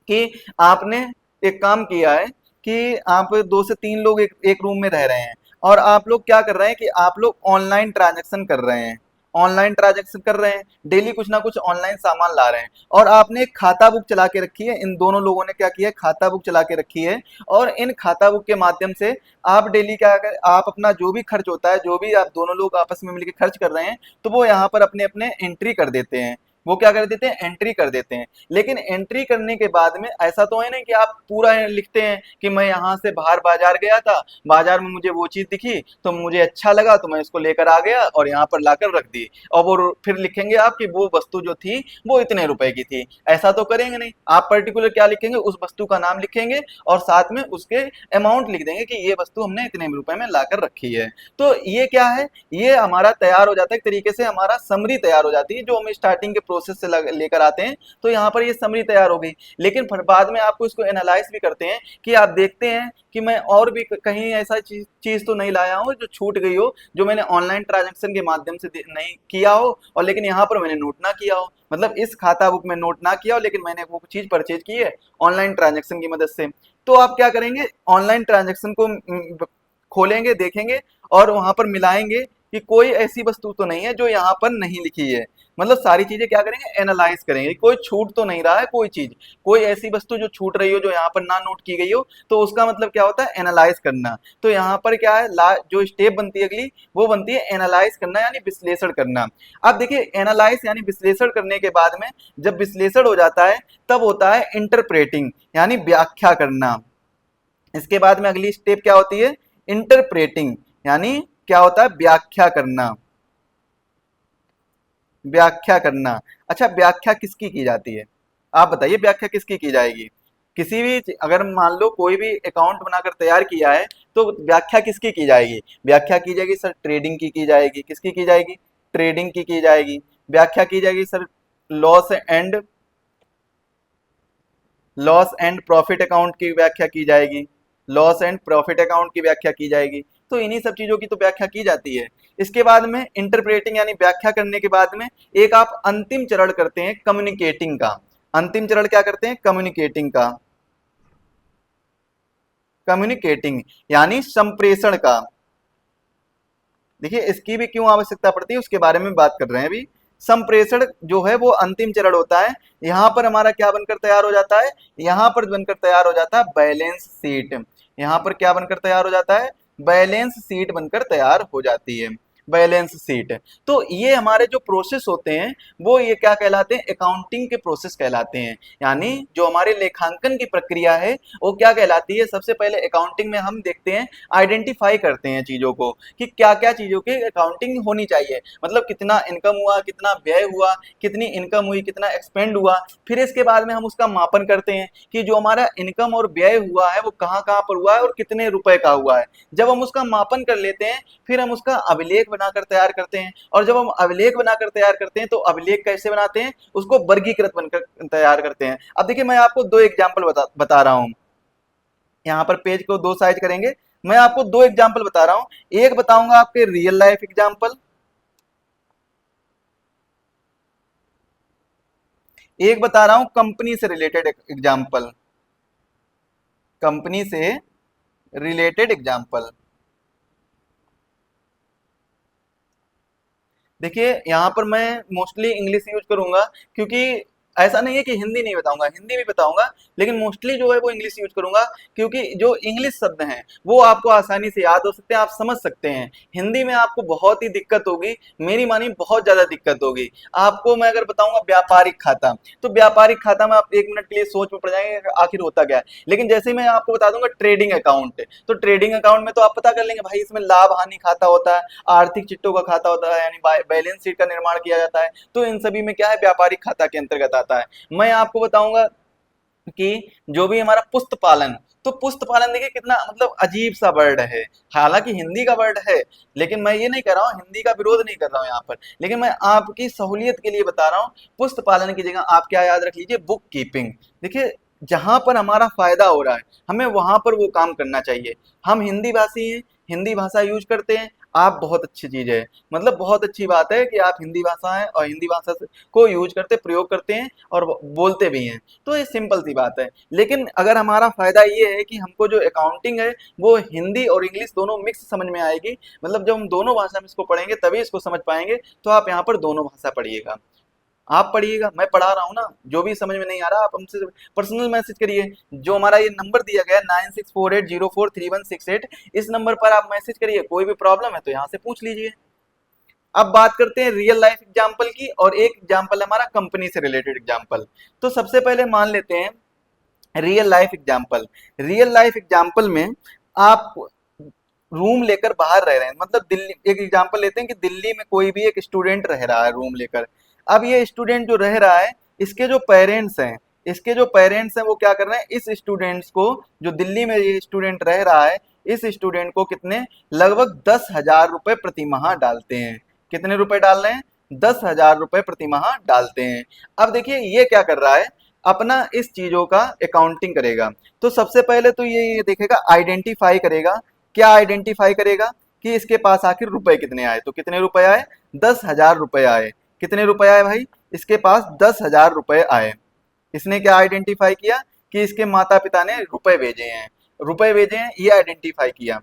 Speaker 1: कि आपने एक काम किया है कि आप 2 से 3 लोग एक रूम में रह रहे हैं, और आप लोग क्या कर रहे हैं कि आप लोग ऑनलाइन ट्रांजैक्शन कर रहे हैं, ऑनलाइन ट्रांजैक्शन कर रहे हैं, डेली कुछ ना कुछ ऑनलाइन सामान ला रहे हैं, और आपने एक खाता बुक चला के रखी है। इन दोनों लोगों ने क्या किया है, खाता बुक चला के रखी है, और इन खाता बुक के माध्यम से आप डेली क्या कर, आप अपना जो भी खर्च होता है, जो भी आप दोनों लोग आपस में मिलकर खर्च कर रहे हैं, तो वो यहाँ पर अपने अपने एंट्री कर देते हैं। वो क्या कर देते हैं, एंट्री कर देते हैं। लेकिन एंट्री करने के बाद में ऐसा तो है नहीं कि आप पूरा लिखते हैं कि मैं यहाँ से बाहर बाजार गया था, बाजार में मुझे वो चीज दिखी तो मुझे अच्छा लगा, तो मैं इसको लेकर आ गया और यहाँ पर लाकर रख दी, और वो फिर लिखेंगे आप कि वो वस्तु जो थी वो इतने रुपए की थी। ऐसा तो करेंगे नहीं, आप पर्टिकुलर क्या लिखेंगे, उस वस्तु का नाम लिखेंगे और साथ में उसके अमाउंट लिख देंगे कि ये वस्तु हमने इतने रुपए में लाकर रखी है। तो ये क्या है, ये हमारा तैयार हो जाता है एक तरीके से, हमारा समरी तैयार हो जाती है, जो हम स्टार्टिंग के प्रोसेस से लेकर आते हैं। तो यहाँ पर ये समरी तैयार हो गई, लेकिन फिर बाद में आपको इसको एनालाइज भी करते हैं, कि आप देखते हैं कि मैं और भी कहीं ऐसा चीज तो नहीं लाया हूँ जो छूट गई हो, जो मैंने ऑनलाइन ट्रांजेक्शन के माध्यम से नहीं किया हो, और लेकिन यहाँ पर मैंने नोट ना किया हो, मतलब इस खाता बुक में नोट ना किया हो, लेकिन मैंने वो चीज परचेज की है ऑनलाइन ट्रांजेक्शन की मदद से। तो आप क्या करेंगे, ऑनलाइन ट्रांजेक्शन को खोलेंगे, देखेंगे, और वहां पर मिलाएंगे कि कोई ऐसी वस्तु तो नहीं है जो यहाँ पर नहीं लिखी है। मतलब सारी चीजें क्या करेंगे, एनालाइज करेंगे, कोई छूट तो नहीं रहा है, कोई चीज, कोई ऐसी वस्तु जो छूट रही हो, जो यहाँ पर ना नोट की गई हो, तो उसका मतलब क्या होता है, एनालाइज करना। तो यहाँ पर क्या है, जो स्टेप बनती है अगली, वो बनती है एनालाइज करना, यानी विश्लेषण करना। अब देखिए एनालाइज यानी विश्लेषण करने के बाद में जब विश्लेषण हो जाता है, तब होता है इंटरप्रेटिंग, यानी व्याख्या करना। इसके बाद में अगली स्टेप क्या होती है, इंटरप्रेटिंग, यानी क्या होता है, व्याख्या करना। व्याख्या करना, अच्छा व्याख्या किसकी की जाती है, आप बताइए, व्याख्या किसकी की जाएगी। किसी भी अगर मान लो कोई भी अकाउंट बनाकर तैयार किया है, तो व्याख्या किसकी की जाएगी, व्याख्या की जाएगी सर ट्रेडिंग की जाएगी, किसकी की जाएगी, ट्रेडिंग की जाएगी। व्याख्या की जाएगी sir loss and loss and profit account की व्याख्या की जाएगी, लॉस एंड प्रॉफिट अकाउंट की व्याख्या की जाएगी। तो इन्हीं सब चीजों की तो व्याख्या की जाती है। इसके बाद में इंटरप्रेटिंग यानी व्याख्या करने के बाद में एक आप अंतिम चरण करते हैं कम्युनिकेटिंग का। अंतिम चरण क्या करते हैं, कम्युनिकेटिंग का। कम्युनिकेटिंग यानी संप्रेषण का। देखिए इसकी भी क्यों आवश्यकता पड़ती है उसके बारे में बात कर रहे हैं अभी। संप्रेषण जो है वो अंतिम चरण होता है। यहाँ पर हमारा क्या बनकर तैयार हो जाता है, यहाँ पर बनकर तैयार हो जाता है बैलेंस शीट। यहाँ पर क्या बनकर तैयार हो जाता है, बैलेंस शीट बनकर तैयार हो जाती है, बैलेंस शीट। तो ये हमारे जो प्रोसेस होते हैं वो ये क्या कहलाते हैं, अकाउंटिंग के प्रोसेस कहलाते हैं। यानी जो हमारे लेखांकन की प्रक्रिया है वो क्या कहलाती है, सबसे पहले अकाउंटिंग में हम देखते हैं, आइडेंटिफाई करते हैं चीजों को कि क्या क्या चीजों की अकाउंटिंग होनी चाहिए, मतलब कितना इनकम हुआ, कितना व्यय हुआ, कितनी इनकम हुई, कितना एक्सपेंड हुआ। फिर इसके बाद में हम उसका मापन करते हैं कि जो हमारा इनकम और व्यय हुआ है वो कहाँ कहाँ पर हुआ है और कितने रुपए का हुआ है। जब हम उसका मापन कर लेते हैं फिर हम उसका अभिलेख बनाकर तैयार करते हैं, और जब हम अभिलेख बनाकर तैयार करते हैं तो अभिलेख कैसे बनाते हैं, उसको वर्गीकृत बनकर तैयार करते हैं। अब देखिए मैं आपको दो एग्जाम्पल बता रहा हूँ, यहाँ पर पेज को दो साइज करेंगे। मैं आपको दो एग्जाम्पल बता रहा हूँ, एक बताऊंगा आपके रियल लाइफ एग्जाम्पल, एक बता रहा हूं कंपनी से रिलेटेड एग्जाम्पल, कंपनी से रिलेटेड एग्जाम्पल। देखिए यहाँ पर मैं मोस्टली इंग्लिश यूज करूंगा, क्योंकि ऐसा नहीं है कि हिंदी नहीं बताऊंगा, हिंदी भी बताऊंगा, लेकिन मोस्टली जो है वो इंग्लिश यूज करूंगा, क्योंकि जो इंग्लिश शब्द हैं वो आपको आसानी से याद हो सकते हैं, आप समझ सकते हैं। हिंदी में आपको बहुत ही दिक्कत होगी, मेरी मानी बहुत ज्यादा दिक्कत होगी। आपको मैं अगर बताऊंगा व्यापारिक खाता, तो व्यापारिक खाता में आप 1 मिनट के लिए सोच में पड़ जाएंगे कि आखिर होता क्या है। लेकिन जैसे ही मैं आपको बता दूंगा ट्रेडिंग अकाउंट, तो ट्रेडिंग अकाउंट में तो आप पता कर लेंगे भाई इसमें लाभ हानि खाता होता है, आर्थिक चिट्ठों का खाता होता है, यानी बैलेंस शीट का निर्माण किया जाता है। तो इन सभी में क्या है, व्यापारिक खाता के अंतर्गत आता है। मैं आपको बताऊंगा कि जो भी हमारा पुस्त पालन, तो पुस्त पालन देखिए कितना मतलब अजीब सा वर्ड है, हालांकि हिंदी का वर्ड है, लेकिन मैं ये नहीं कर रहा हूँ, हिंदी का विरोध नहीं कर रहा हूँ यहाँ पर, लेकिन मैं आपकी सहूलियत के लिए बता रहा हूँ। पुस्त पालन की जगह आप क्या याद रख लीजिए, बुक कीपिंग। देखिए जहां पर हमारा फायदा हो रहा है हमें वहां पर वो काम करना चाहिए। हम हिंदी भाषी हैं, हिंदी भाषा यूज करते हैं, आप बहुत अच्छी चीज है, मतलब बहुत अच्छी बात है कि आप हिंदी भाषा है और हिंदी भाषा को यूज करते, प्रयोग करते हैं और बोलते भी हैं, तो ये सिंपल सी बात है। लेकिन अगर हमारा फायदा ये है कि हमको जो अकाउंटिंग है वो हिंदी और इंग्लिश दोनों मिक्स समझ में आएगी, मतलब जब हम दोनों भाषा में इसको पढ़ेंगे तभी इसको समझ पाएंगे। तो आप यहाँ पर दोनों भाषा पढ़िएगा, आप पढ़िएगा, मैं पढ़ा रहा हूँ ना, जो भी समझ में नहीं आ रहा आप हमसे पर्सनल मैसेज करिए। जो हमारा ये नंबर दिया गया है 9648043168, इस नंबर पर आप मैसेज करिए, कोई भी प्रॉब्लम है तो यहाँ से पूछ लीजिए। अब बात करते हैं रियल लाइफ एग्जाम्पल की, और एक एग्जाम्पल हमारा कंपनी से रिलेटेड एग्जाम्पल। तो सबसे पहले मान लेते हैं real life example. Real life example में आप रूम लेकर बाहर रह रहे हैं, मतलब दिल्ली, एक एग्जाम्पल लेते हैं कि दिल्ली में कोई भी एक स्टूडेंट रह रहा है रूम लेकर। अब ये स्टूडेंट जो रह रहा है, इसके जो पेरेंट्स हैं, इसके जो पेरेंट्स हैं वो क्या कर रहे हैं, इस स्टूडेंट्स को, जो दिल्ली में ये स्टूडेंट रह रहा है, इस स्टूडेंट को कितने, लगभग 10,000 रुपए प्रति माह डालते हैं। कितने रुपए डाल रहे हैं, 10,000 रुपए प्रति माह डालते हैं। अब देखिए ये क्या कर रहा है, अपना इस चीजों का अकाउंटिंग करेगा। तो सबसे पहले तो ये देखेगा, आइडेंटिफाई करेगा। क्या आइडेंटिफाई करेगा, कि इसके पास आखिर रुपए कितने आए। तो कितने रुपए आए, 10,000 रुपए आए। कितने रुपए आए भाई, इसके पास 10,000 रुपए आए। इसने क्या आइडेंटिफाई किया, कि इसके माता पिता ने रुपए भेजे हैं, रुपए भेजे हैं, ये आइडेंटिफाई किया।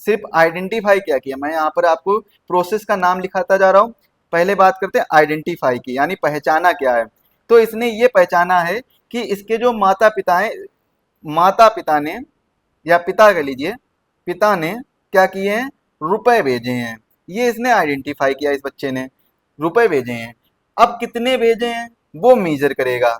Speaker 1: सिर्फ आइडेंटिफाई क्या किया, मैं यहाँ पर आपको प्रोसेस का नाम लिखाता जा रहा हूँ। पहले बात करते हैं आइडेंटिफाई की, यानी पहचाना क्या है। तो इसने ये पहचाना है कि इसके जो माता पिता हैं, माता पिता ने, या पिता कह लीजिए, पिता ने क्या किए हैं, रुपए भेजे हैं। ये इसने आइडेंटिफाई किया, इस बच्चे ने रुपए भेजे हैं। अब कितने भेजे हैं वो मीजर करेगा,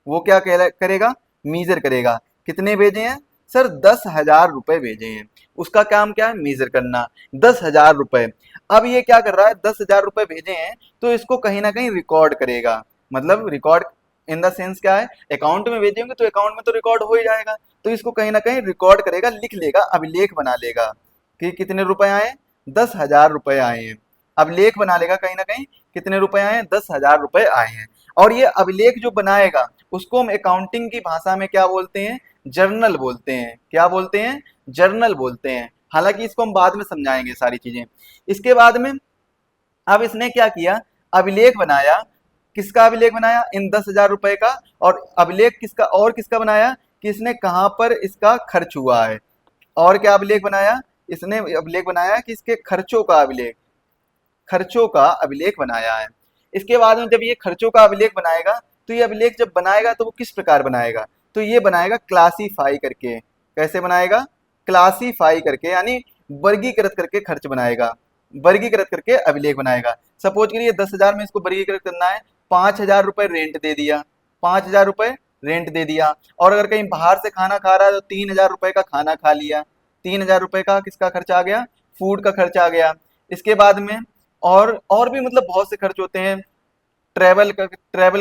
Speaker 1: वो क्या करेगा, मीजर करेगा। कितने भेजे हैं सर, 10,000 रुपए भेजे हैं। उसका काम क्या है, मीजर करना, 10,000 रुपए। अब ये क्या कर रहा है, 10,000 रुपए भेजे हैं तो इसको कहीं ना कहीं रिकॉर्ड करेगा। मतलब रिकॉर्ड इन द सेंस क्या है, अकाउंट में भेजेंगे तो अकाउंट में तो रिकॉर्ड हो ही जाएगा, तो इसको कहीं ना कहीं रिकॉर्ड करेगा, लिख लेगा, अभिलेख बना लेगा कि कितने रुपए आए, 10,000 रुपए आए हैं। अभिलेख बना लेगा कहीं ना कहीं, कितने रुपए आए हैं, 10,000 रुपए आए हैं। और ये अभिलेख जो बनाएगा उसको हम अकाउंटिंग की भाषा में क्या बोलते हैं, जर्नल बोलते हैं। क्या बोलते हैं, जर्नल बोलते हैं। हालांकि इसको हम बाद में समझाएंगे सारी चीजें। इसके बाद में अब इसने क्या किया, अभिलेख बनाया। किसका अभिलेख बनाया, इन 10,000 रुपए का। और अभिलेख किसका, और किसका बनाया, कि इसने कहां पर इसका खर्च हुआ है। और क्या अभिलेख बनाया, इसने अभिलेख बनाया कि इसके खर्चों का अभिलेख, खर्चों का अभिलेख बनाया है। इसके बाद में जब ये खर्चों का अभिलेख बनाएगा, तो ये अभिलेख जब बनाएगा तो वो किस प्रकार बनाएगा, तो ये बनाएगा क्लासीफाई करके। कैसे बनाएगा, क्लासीफाई करके, यानी वर्गीकृत करके खर्च बनाएगा, वर्गीकृत करके अभिलेख बनाएगा। सपोज करिए 10,000 में इसको वर्गीकृत करना है, 5,000 रुपए रेंट दे दिया, 5,000 रुपए रेंट दे दिया। और अगर कहीं बाहर से खाना खा रहा है तो 3,000 रुपए का खाना खा लिया, 3,000 रुपए का किसका खर्च आ गया, फूड का खर्च आ गया। इसके बाद में और भी मतलब बहुत से खर्च होते हैं। ट्रैवल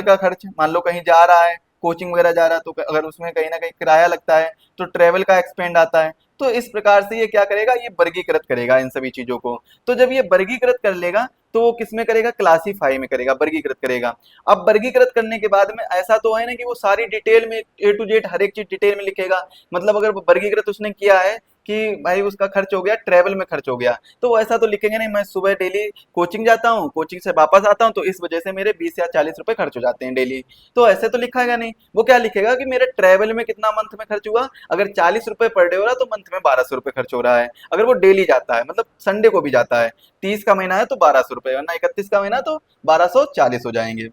Speaker 1: का खर्च, मान लो कहीं जा रहा है, कोचिंग वगैरह जा रहा है, तो अगर उसमें कहीं ना कहीं किराया लगता है तो ट्रैवल का एक्सपेंड आता है। तो इस प्रकार से ये क्या करेगा, ये वर्गीकृत करेगा इन सभी चीजों को। तो जब ये वर्गीकृत कर लेगा तो वो किस में करेगा, क्लासीफाई में करेगा, वर्गीकृत करेगा। अब वर्गीकृत करने के बाद में ऐसा तो है ना कि वो सारी डिटेल में A to Z हर एक चीज डिटेल में लिखेगा। मतलब अगर वर्गीकृत उसने किया है कि भाई उसका खर्च हो गया, ट्रेवल में खर्च हो गया, तो वो ऐसा तो लिखेंगे नहीं, मैं सुबह डेली कोचिंग जाता हूँ, कोचिंग से वापस आता हूँ, तो इस वजह से मेरे 20 या 40 रुपए खर्च हो जाते हैं डेली। तो ऐसे तो लिखाएगा नहीं, वो क्या लिखेगा कि मेरे ट्रेवल में कितना मंथ में खर्च हुआ। अगर 40 रुपए पर डे हो रहा है तो मंथ में 1200 रुपए खर्च हो रहा है। अगर वो डेली जाता है, मतलब संडे को भी जाता है, 30 का महीना है तो 1200 रुपए, वरना 31 का महीना तो 1240 हो जाएंगे।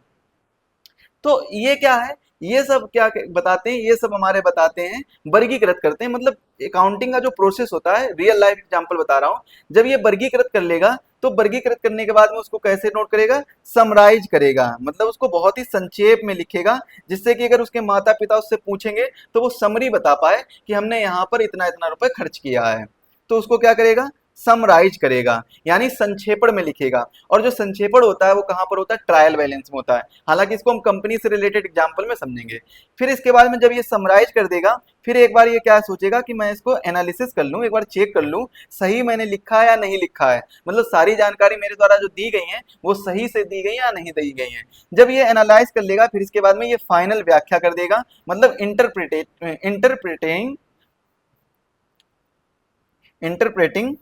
Speaker 1: तो ये क्या है, ये सब क्या बताते हैं, ये सब हमारे बताते हैं, वर्गीकृत करते हैं। मतलब अकाउंटिंग का जो प्रोसेस होता है, रियल लाइफ एग्जांपल बता रहा हूँ, जब ये वर्गीकृत कर लेगा तो वर्गीकृत करने के बाद में उसको कैसे नोट करेगा, समराइज करेगा, मतलब उसको बहुत ही संक्षेप में लिखेगा, जिससे कि अगर उसके माता पिता उससे पूछेंगे तो वो समरी बता पाए कि हमने यहाँ पर इतना इतना रुपए खर्च किया है। तो उसको क्या करेगा, समराइज करेगा, यानी संक्षेपण में लिखेगा। और जो संक्षेपण होता है वो कहाँ पर होता है, ट्रायल बैलेंस में होता है। हालांकि इसको हम कंपनी से रिलेटेड एग्जांपल में समझेंगे। फिर इसके बाद में जब ये समराइज कर देगा, फिर एक बार ये क्या सोचेगा कि मैं इसको एनालिसिस कर लूं, एक बार चेक कर लूं सही मैंने लिखा है या नहीं लिखा है, मतलब सारी जानकारी मेरे द्वारा जो दी गई है वो सही से दी गई या नहीं दी गई है। जब ये एनालाइज कर लेगा, फिर इसके बाद में ये फाइनल व्याख्या कर देगा, मतलब इंटरप्रेटिंग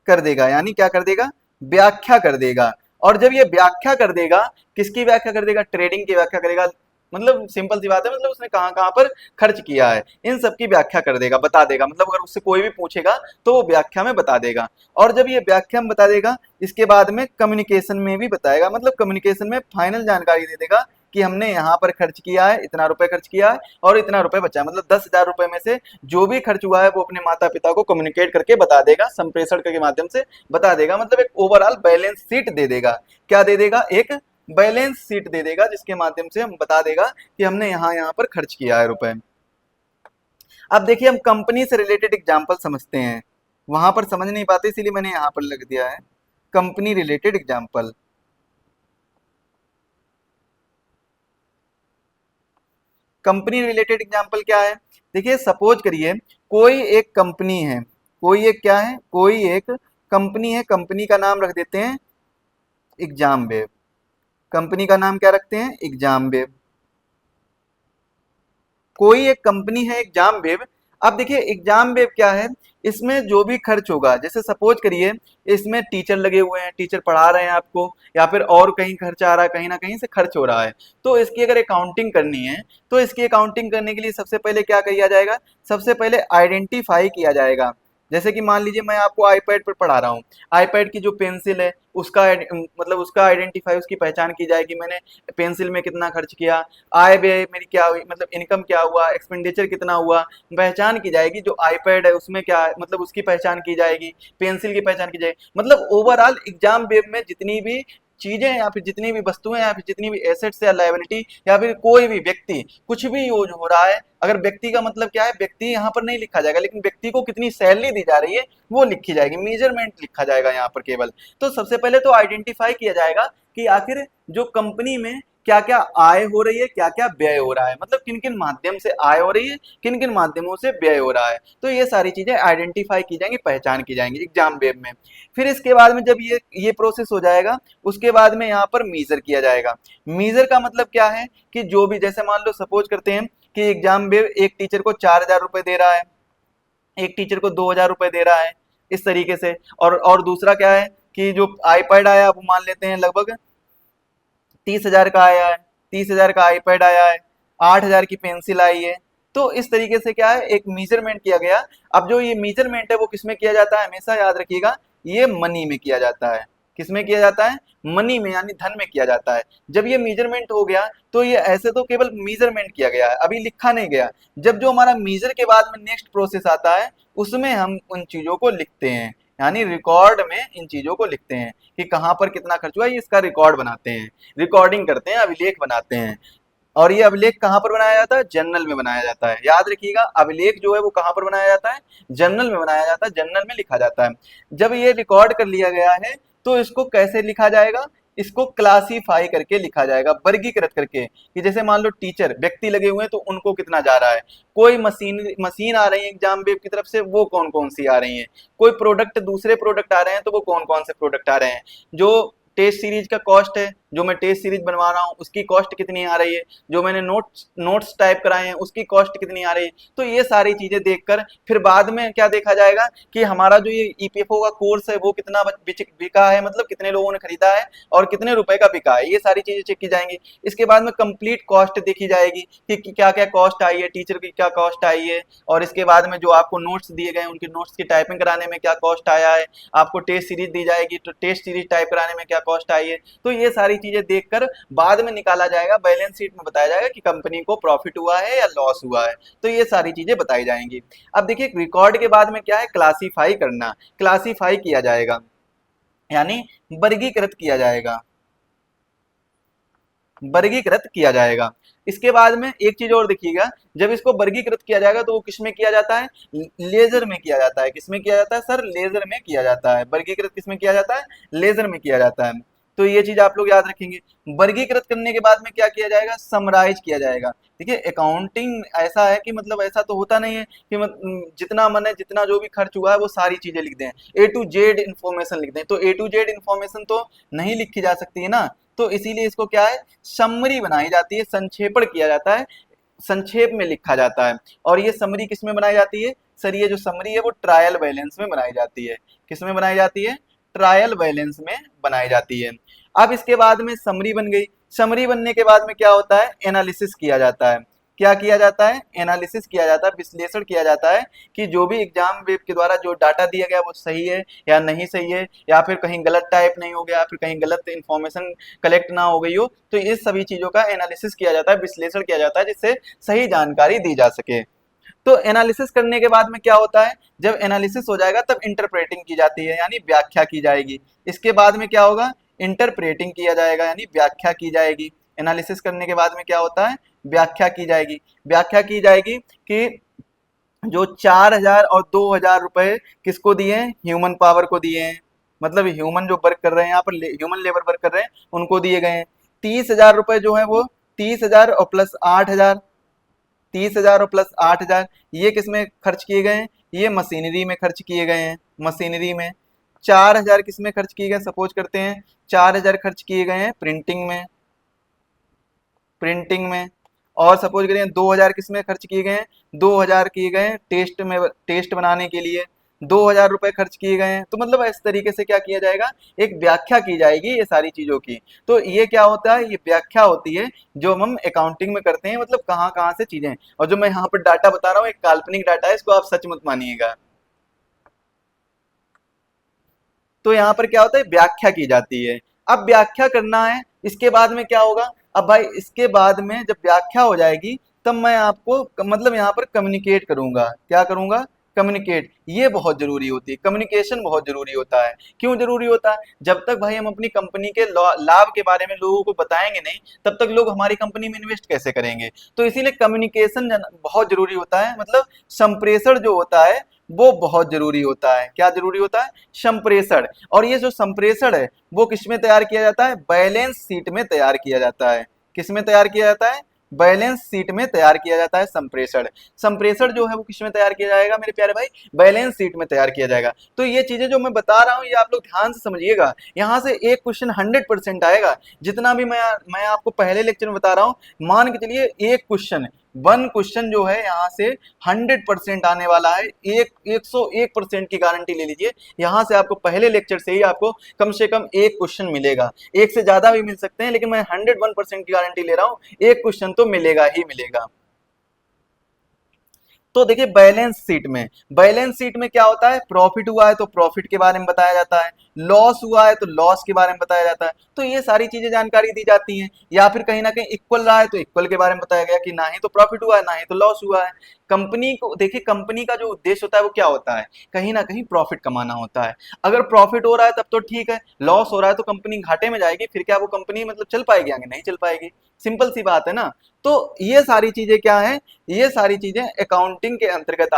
Speaker 1: कर देगा, यानी क्या कर देगा, व्याख्या कर देगा। और जब ये व्याख्या कर देगा, किसकी व्याख्या कर देगा, ट्रेडिंग की व्याख्या करेगा। मतलब सिंपल सी बात है, मतलब उसने कहां कहां पर खर्च किया है इन सब की व्याख्या कर देगा, बता देगा। मतलब अगर उससे कोई भी पूछेगा तो वो व्याख्या में बता देगा। और जब ये व्याख्या में बता देगा, इसके बाद में कम्युनिकेशन में भी बताएगा, मतलब कम्युनिकेशन में फाइनल जानकारी दे देगा कि हमने यहाँ पर खर्च किया है, इतना रुपए खर्च किया है और इतना रुपए बचा है। मतलब 10,000 रुपए में से जो भी खर्च हुआ है वो अपने माता पिता को कम्युनिकेट करके बता देगा, संप्रेषण के माध्यम से बता देगा। मतलब एक ओवरऑल बैलेंस शीट दे देगा। क्या दे देगा, एक बैलेंस शीट दे देगा, जिसके माध्यम से हम बता देगा कि हमने यहाँ यहाँ पर खर्च किया है रुपए। अब देखिए हम कंपनी से रिलेटेड एग्जाम्पल समझते हैं, वहां पर समझ नहीं पाते इसीलिए मैंने यहाँ पर लग दिया है company related example. Company related example क्या है, देखिए सपोज करिए कोई एक कंपनी है, कोई एक क्या है, कोई एक कंपनी है, कंपनी का नाम रख देते हैं एग्जाम वेब। कंपनी का नाम क्या रखते हैं, एग्जाम वेब। कोई एक कंपनी है एग्जाम वेब। अब देखिए एग्जाम वेब क्या है, इसमें जो भी खर्च होगा, जैसे सपोज करिए इसमें टीचर लगे हुए हैं, टीचर पढ़ा रहे हैं आपको, या फिर और कहीं खर्च आ रहा है, कहीं ना कहीं से खर्च हो रहा है, तो इसकी अगर अकाउंटिंग करनी है तो इसकी अकाउंटिंग करने के लिए सबसे पहले क्या किया जाएगा, सबसे पहले आइडेंटिफाई किया जाएगा। जैसे कि मान लीजिए मैं आपको आईपैड पर पढ़ा रहा हूँ, आईपैड की जो पेंसिल है उसका मतलब उसका आइडेंटिफाई, उसकी पहचान की जाएगी, मैंने पेंसिल में कितना खर्च किया, आय व्यय मेरी क्या हुई, मतलब इनकम क्या हुआ, एक्सपेंडिचर कितना हुआ, पहचान की जाएगी। जो आईपैड है उसमें क्या है, मतलब उसकी पहचान की जाएगी, पेंसिल की पहचान की जाएगी। मतलब ओवरऑल एग्जाम वेब में जितनी भी चीजें या फिर जितनी भी वस्तुएं या फिर जितनी भी एसेट्स या लायबिलिटी या फिर कोई भी व्यक्ति कुछ भी यूज हो रहा है, अगर व्यक्ति का मतलब क्या है, व्यक्ति यहाँ पर नहीं लिखा जाएगा, लेकिन व्यक्ति को कितनी सैलरी दी जा रही है वो लिखी जाएगी, मेजरमेंट लिखा जाएगा यहाँ पर केवल। तो सबसे पहले तो आइडेंटिफाई किया जाएगा कि आखिर जो कंपनी में क्या क्या आय हो रही है, क्या क्या व्यय हो रहा है, मतलब किन किन माध्यम से आय हो रही है, किन किन माध्यमों से व्यय हो रहा है। तो ये सारी चीजें आइडेंटिफाई की जाएंगी, पहचान की जाएंगी एग्जाम वेब में। फिर इसके बाद में जब ये प्रोसेस हो जाएगा, उसके बाद में यहाँ पर मीजर किया जाएगा। मीजर का मतलब क्या है कि जो भी, जैसे मान लो सपोज करते हैं कि एग्जाम वेब एक टीचर को 4,000 रुपए दे रहा है, एक टीचर को 2,000 रुपए दे रहा है, इस तरीके से। और दूसरा क्या है कि जो आईपैड आया वो मान लेते हैं लगभग 30,000 का आया है, 30,000 का आईपैड आया है, 8,000 की पेंसिल आई है। तो इस तरीके से क्या है, एक मीजरमेंट किया गया। अब जो ये मीजरमेंट है वो किसमें किया जाता है, हमेशा याद रखिएगा, ये मनी में किया जाता है। किसमें किया जाता है, मनी में, यानी धन में किया जाता है। जब ये मीजरमेंट हो गया तो ये ऐसे तो केवल मीजरमेंट किया गया है, अभी लिखा नहीं गया। जब जो हमारा मीजर के बाद में नेक्स्ट प्रोसेस आता है उसमें हम उन चीजों को लिखते हैं, यानी रिकॉर्ड में इन चीजों को लिखते हैं कि कहाँ पर कितना खर्च हुआ, ये इसका रिकॉर्ड बनाते हैं, रिकॉर्डिंग करते हैं, अभिलेख बनाते हैं। और ये अभिलेख कहाँ पर बनाया जाता है, जर्नल में बनाया जाता है। याद रखिएगा अभिलेख जो है वो कहाँ पर बनाया जाता है, जर्नल में बनाया जाता है, जर्नल में लिखा जाता है। जब ये रिकॉर्ड कर लिया गया है तो इसको कैसे लिखा जाएगा, इसको क्लासीफाई करके लिखा जाएगा, वर्गीकृत करके, कि जैसे मान लो टीचर व्यक्ति लगे हुए हैं तो उनको कितना जा रहा है, कोई मशीन मशीन आ रही है एग्जाम वेब की तरफ से, वो कौन कौन सी आ रही है, कोई प्रोडक्ट दूसरे प्रोडक्ट आ रहे हैं तो वो कौन कौन से प्रोडक्ट आ रहे हैं, जो टेस्ट सीरीज का कॉस्ट है जो मैं टेस्ट सीरीज बनवा रहा हूँ उसकी कॉस्ट कितनी आ रही है, जो मैंने नोट्स टाइप कराए हैं उसकी कॉस्ट कितनी आ रही है। तो ये सारी चीजें देखकर फिर बाद में क्या देखा जाएगा कि हमारा जो ये ईपीएफओ का कोर्स है वो कितना बिका है, मतलब कितने लोगों ने खरीदा है और कितने रुपए का बिका है, ये सारी चीजें चेक की जाएंगी। इसके बाद में कंप्लीट कॉस्ट देखी जाएगी कि क्या क्या कॉस्ट आई है, टीचर की क्या कॉस्ट आई है, और इसके बाद में जो आपको नोट्स दिए गए उनके नोट्स की टाइपिंग कराने में क्या कॉस्ट आया है, आपको टेस्ट सीरीज दी जाएगी तो टेस्ट सीरीज टाइप कराने में क्या कॉस्ट आई है। तो ये सारी चीजें देखकर बाद में निकाला जाएगा, बैलेंस शीट में बताया जाएगा कि कंपनी को प्रॉफिट हुआ है या लॉस हुआ है। तो ये सारी चीजें बताई जाएंगी। अब देखिए रिकॉर्ड के बाद में क्या है, क्लासीफाई करना, क्लासीफाई किया जाएगा यानी वर्गीकृत किया जाएगा, वर्गीकृत किया जाएगा। इसके बाद में एक चीज और देखिएगा, जब इसको वर्गीकृत किया जाएगा तो वो किसमें किया जाता है, लेजर में किया जाता है। किसमें किया जाता है सर, लेजर में किया जाता है। वर्गीकृत किसमें किया जाता है, लेजर में किया जाता है। तो ये चीज आप लोग याद रखेंगे। वर्गीकृत करने के बाद में क्या किया जाएगा, समराइज किया जाएगा। देखिए अकाउंटिंग ऐसा है कि मतलब ऐसा तो होता नहीं है कि जितना मन है जितना जो भी खर्च हुआ है वो सारी चीजें लिख दें, ए टू जेड इन्फॉर्मेशन लिख दें। तो ए टू जेड इन्फॉर्मेशन तो नहीं लिखी जा सकती है ना, तो इसीलिए इसको क्या है, समरी बनाई जाती है, संक्षेपण किया जाता है, संक्षेप में लिखा जाता है। और ये समरी किस में बनाई जाती है सर, ये जो समरी है वो ट्रायल बैलेंस में बनाई जाती है। किस में बनाई जाती है, ट्रायल बैलेंस में बनाई जाती है। अब इसके बाद में समरी बन गई, समरी बनने के बाद में क्या होता है, एनालिसिस किया जाता है। क्या किया जाता है, एनालिसिस किया जाता है, विश्लेषण किया जाता है कि जो भी एग्जाम वेब के द्वारा जो डाटा दिया गया वो सही है या नहीं सही है, या फिर कहीं गलत टाइप नहीं हो गया, फिर कहीं गलत इंफॉर्मेशन कलेक्ट ना हो गई हो। तो इस सभी चीजों का एनालिसिस किया जाता है, विश्लेषण किया जाता है, जिससे सही जानकारी दी जा सके। तो एनालिसिस करने के बाद में क्या होता है, जब एनालिसिस हो जाएगा तब इंटरप्रेटिंग की जाती है यानी व्याख्या की जाएगी। इसके बाद में क्या होगा, इंटरप्रेटिंग किया जाएगा यानी व्याख्या की जाएगी। एनालिसिस करने के बाद में क्या होता है, व्याख्या की जाएगी। व्याख्या की जाएगी कि जो 4,000 और 2,000 रुपए किसको दिए हैं, ह्यूमन पावर को दिए हैं, मतलब ह्यूमन जो वर्क कर रहे हैं यहाँ पर, ह्यूमन लेबर वर्क कर रहे हैं उनको दिए गए हैं। 30,000 रुपए जो है वो 30,000 और प्लस 8,000, 30,000 और प्लस 8,000 ये किसमें खर्च किए गए हैं, ये मशीनरी में खर्च किए गए हैं, मशीनरी में। 4,000 किसमें खर्च किए गए, सपोज करते हैं 4,000 खर्च किए गए हैं प्रिंटिंग में, प्रिंटिंग में। और सपोज करें 2,000 किसमें खर्च किए गए हैं, 2,000 किए गए हैं टेस्ट में, टेस्ट बनाने के लिए 2,000 रुपए खर्च किए गए हैं। तो मतलब इस तरीके से क्या किया जाएगा, एक व्याख्या की जाएगी ये सारी चीजों की। तो ये क्या होता है, ये व्याख्या होती है जो हम अकाउंटिंग में करते हैं, मतलब कहाँ कहाँ से चीजें। और जो मैं यहाँ पर डाटा बता रहा हूँ एक काल्पनिक डाटा है, इसको आप सच मत मानिएगा। तो यहाँ पर क्या होता है, व्याख्या की जाती है। अब व्याख्या करना है, इसके बाद में क्या होगा, अब भाई इसके बाद में जब व्याख्या हो जाएगी तब मैं आपको मतलब यहाँ पर कम्युनिकेट करूंगा। क्या करूंगा, कम्युनिकेट। ये बहुत जरूरी होती है, कम्युनिकेशन बहुत जरूरी होता है। क्यों जरूरी होता है, जब तक भाई हम अपनी कंपनी के लाभ के बारे में लोगों को बताएंगे नहीं तब तक लोग हमारी कंपनी में इन्वेस्ट कैसे करेंगे। तो इसीलिए कम्युनिकेशन बहुत जरूरी होता है, मतलब संप्रेषण जो होता है वो बहुत जरूरी होता है। क्या जरूरी होता है, संप्रेषण। और ये जो संप्रेषण है वो किसमें तैयार किया जाता है, बैलेंस शीट में तैयार किया जाता है। किसमें तैयार किया जाता है, बैलेंस शीट में तैयार किया जाता है संप्रेषण। संप्रेषण जो है वो किसमें तैयार किया जाएगा मेरे प्यारे भाई, बैलेंस शीट में तैयार किया जाएगा। तो ये चीजें जो मैं बता रहा हूँ ये आप लोग ध्यान से समझिएगा, यहाँ से एक क्वेश्चन 100% आएगा। जितना भी मैं आपको पहले लेक्चर में बता रहा हूँ, मान के चलिए एक क्वेश्चन, वन क्वेश्चन जो है यहाँ से 100% आने वाला है। 101% की गारंटी ले लीजिए, यहाँ से आपको पहले लेक्चर से ही आपको कम से कम एक क्वेश्चन मिलेगा। एक से ज्यादा भी मिल सकते हैं लेकिन मैं 101% की गारंटी ले रहा हूँ, एक क्वेश्चन तो मिलेगा ही मिलेगा। तो देखिए बैलेंस शीट में क्या होता है, प्रॉफिट हुआ है तो प्रॉफिट के बारे में बताया जाता है, लॉस हुआ है तो लॉस के बारे में बताया जाता है। तो ये सारी चीजें जानकारी दी जाती हैं। या फिर कहीं ना कहीं इक्वल रहा है तो इक्वल के बारे में बताया गया कि ना ही तो प्रॉफिट हुआ है ना ही तो लॉस हुआ है। कंपनी को देखिए, कंपनी का जो उद्देश्य होता है वो क्या होता है, कहीं ना कहीं प्रॉफिट कमाना होता है। अगर प्रॉफिट हो रहा है तब तो ठीक है, लॉस हो रहा है तो कंपनी घाटे में जाएगी, फिर क्या वो कंपनी मतलब चल पाएगी आगे, नहीं चल पाएगी। सिंपल सी बात है ना। तो ये सारी चीजें क्या है, ये सारी चीजें अकाउंटिंग के अंतर्गत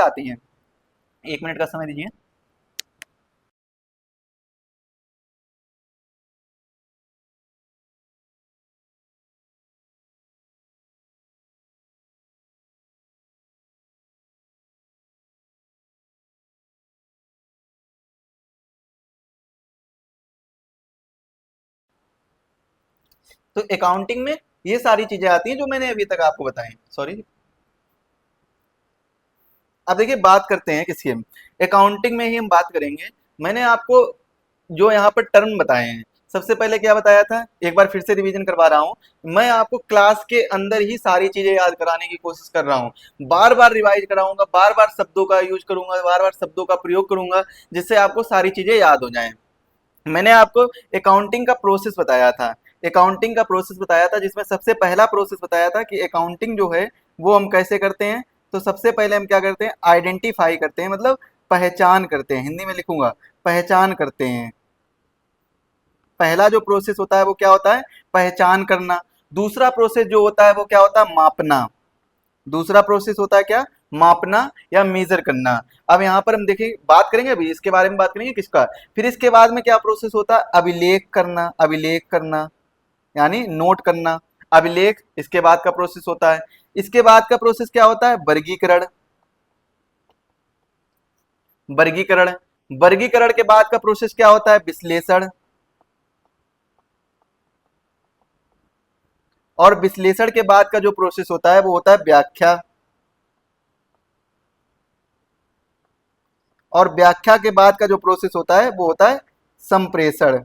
Speaker 1: आती हैं। 1 मिनट का समय दीजिए। तो अकाउंटिंग में ये सारी चीजें आती हैं जो मैंने अभी तक आपको बताई। सॉरी, अब देखिए बात करते हैं किसकी, हम अकाउंटिंग में ही हम बात करेंगे। मैंने आपको जो यहाँ पर टर्म बताए हैं, सबसे पहले क्या बताया था, एक बार फिर से रिवीजन करवा रहा हूँ। मैं आपको क्लास के अंदर ही सारी चीजें याद कराने की कोशिश कर रहा हूँ, बार बार रिवाइज कराऊंगा, बार बार शब्दों का यूज करूंगा, बार बार शब्दों का प्रयोग करूंगा, जिससे आपको सारी चीजें याद हो जाएं। मैंने आपको अकाउंटिंग का प्रोसेस बताया था, अकाउंटिंग का प्रोसेस बताया था, जिसमें सबसे पहला प्रोसेस बताया था कि अकाउंटिंग जो है वो हम कैसे करते हैं। तो सबसे पहले हम क्या करते हैं, आइडेंटिफाई करते हैं, मतलब पहचान करते हैं, हिंदी में लिखूंगा, पहचान करते हैं। पहला जो प्रोसेस होता है वो क्या होता है, पहचान करना। दूसरा प्रोसेस जो होता है वो क्या होता है, मापना। दूसरा प्रोसेस होता है क्या, मापना या मेजर करना। अब यहाँ पर हम देखें, बात करेंगे अभी इसके बारे में, बात करेंगे किसका। फिर इसके बाद में क्या प्रोसेस होता है, अभिलेख करना, अभिलेख करना यानी नोट करना, अभिलेख इसके बाद का प्रोसेस होता है। इसके बाद का प्रोसेस क्या होता है, वर्गीकरण। वर्गीकरण, वर्गीकरण के बाद का प्रोसेस क्या होता है, विश्लेषण। और विश्लेषण के बाद का जो प्रोसेस होता है वो होता है व्याख्या। और व्याख्या के बाद का जो प्रोसेस होता है वो होता है संप्रेषण।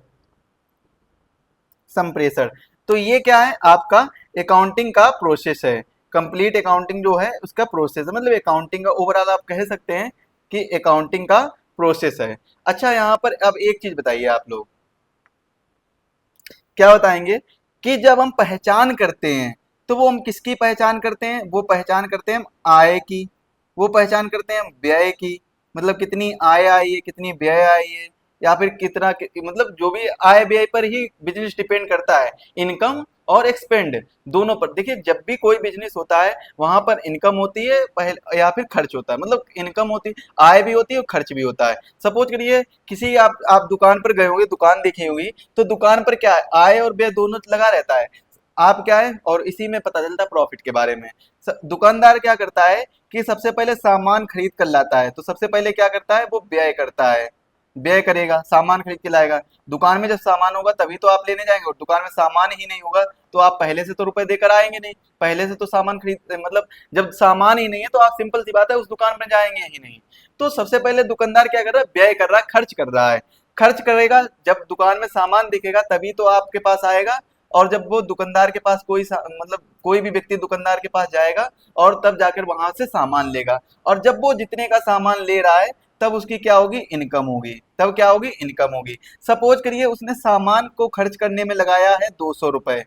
Speaker 1: संप्रेषण। तो ये क्या है, आपका अकाउंटिंग का प्रोसेस है। कंप्लीट अकाउंटिंग जो है उसका प्रोसेस है, मतलब अकाउंटिंग का ओवरऑल आप कह सकते हैं कि अकाउंटिंग का प्रोसेस है। अच्छा, यहाँ पर अब एक चीज बताइए आप लोग, क्या बताएंगे कि जब हम पहचान करते हैं तो वो हम किसकी पहचान करते हैं, वो पहचान करते हैं हम आय की, वो पहचान करते हैं हम व्यय की, मतलब कितनी आय आई है, कितनी व्यय आई है, या फिर कितना मतलब जो भी आय व्यय पर ही बिजनेस डिपेंड करता है, इनकम और एक्सपेंड दोनों पर। देखिए जब भी कोई बिजनेस होता है वहां पर इनकम होती है पहले या फिर खर्च होता है, मतलब इनकम होती है, आय भी होती है और खर्च भी होता है। सपोज करिए किसी आप दुकान पर गए होंगे, दुकान देखी होगी, तो दुकान पर क्या है, आय और व्यय दोनों लगा रहता है। आप क्या है, और इसी में पता चलता है प्रॉफिट के बारे में। दुकानदार क्या करता है कि सबसे पहले सामान खरीद कर लाता है, तो सबसे पहले क्या करता है, वो व्यय करता है, व्यय करेगा, सामान खरीद के लाएगा। दुकान में जब सामान होगा तभी तो आप लेने जाएंगे, और दुकान में सामान ही नहीं होगा तो आप पहले से तो रुपए देकर आएंगे नहीं, पहले से तो सामान खरीद, मतलब जब सामान ही नहीं है तो आप सिंपल सी बात है उस दुकान में जाएंगे ही नहीं। तो सबसे पहले दुकानदार क्या कर रहा है, व्यय कर रहा है, खर्च कर रहा है। खर्च करेगा, जब दुकान में सामान दिखेगा तभी तो आपके पास आएगा, और जब वो दुकानदार के पास मतलब कोई भी व्यक्ति दुकानदार के पास जाएगा और तब जाकर वहां से सामान लेगा, और जब वो जितने का सामान ले रहा है तब उसकी क्या होगी, इनकम होगी, तब क्या होगी, इनकम होगी। सपोज करिए उसने सामान को खर्च करने में लगाया है 200 रुपए,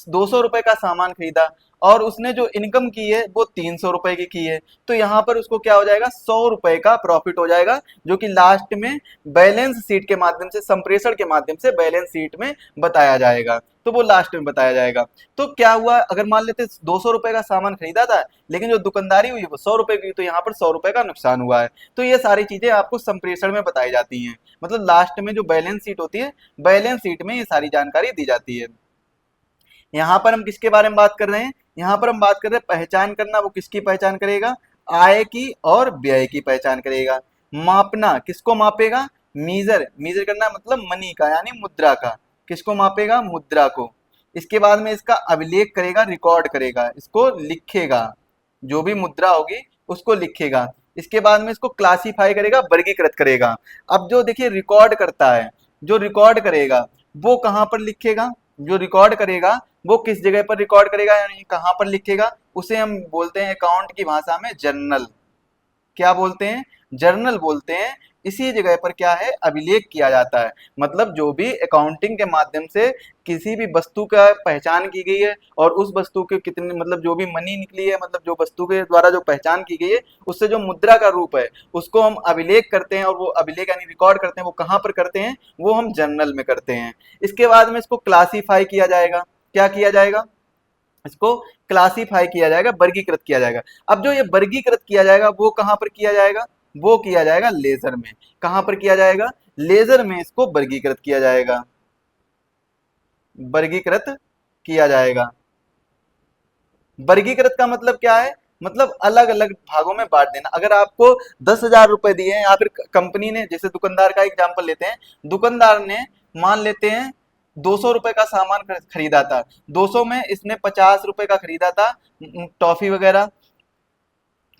Speaker 1: 200 रुपए का सामान खरीदा, और उसने जो इनकम की है वो 300 रुपए की है, तो यहाँ पर उसको क्या हो जाएगा, 100 रुपए का प्रॉफिट हो जाएगा, जो कि लास्ट में बैलेंस शीट के माध्यम से, संप्रेषण के माध्यम से बैलेंस शीट में बताया जाएगा, तो वो लास्ट में बताया जाएगा। तो क्या हुआ, अगर मान लेते 200 रुपए का सामान खरीदा था लेकिन जो दुकानदारी हुई वो 100 रुपए की, तो यहाँ पर 100 रुपए का नुकसान हुआ है। तो ये सारी चीजें आपको संप्रेषण में बताई जाती हैं, मतलब लास्ट में जो बैलेंस शीट होती है, बैलेंस शीट में ये सारी जानकारी दी जाती है। यहाँ पर हम किसके बारे में बात कर रहे हैं, यहाँ पर हम बात कर रहे हैं पहचान करना, वो किसकी पहचान करेगा, आय की और व्यय की पहचान करेगा। मापना, किसको मापेगा, मीजर, मीजर करना मतलब मनी का यानी मुद्रा का, किसको मापेगा, मुद्रा को। इसके बाद में इसका अभिलेख करेगा, रिकॉर्ड करेगा, इसको लिखेगा, जो भी मुद्रा होगी उसको लिखेगा। इसके बाद में इसको क्लासिफाई करेगा, वर्गीकृत करेगा। अब जो देखिए रिकॉर्ड करता है, जो रिकॉर्ड करेगा वो कहाँ पर लिखेगा, जो रिकॉर्ड करेगा वो किस जगह पर रिकॉर्ड करेगा यानी कहाँ पर लिखेगा, उसे हम बोलते हैं अकाउंट की भाषा में जर्नल। क्या बोलते हैं, जर्नल बोलते हैं। इसी जगह पर क्या है, अभिलेख किया जाता है, मतलब जो भी अकाउंटिंग के माध्यम से किसी भी वस्तु का पहचान की गई है और उस वस्तु के कितने, मतलब जो भी मनी निकली है, मतलब जो वस्तु के द्वारा जो पहचान की गई है उससे जो मुद्रा का रूप है उसको हम अभिलेख करते हैं, और वो अभिलेख यानी रिकॉर्ड करते हैं, वो कहाँ पर करते हैं, वो हम जर्नल में करते हैं। इसके बाद में इसको क्लासीफाई किया जाएगा, क्या किया जाएगा, इसको क्लासिफाई किया जाएगा, वर्गीकृत किया जाएगा। अब जो ये वर्गीकृत किया जाएगा वो कहां पर किया जाएगा, वो किया जाएगा लेजर में। कहां पर किया जाएगा, लेजर में इसको वर्गीकृत किया जाएगा, वर्गीकृत किया जाएगा। वर्गीकृत का मतलब क्या है, मतलब अलग अलग भागों में बांट देना। अगर आपको 10,000 रुपए दिए हैं या फिर कंपनी ने, जैसे दुकानदार का एग्जाम्पल लेते हैं, दुकानदार ने मान लेते हैं 200 रुपए का सामान खरीदा था, 200 में इसने 50 रुपए का खरीदा था, टॉफी वगैरह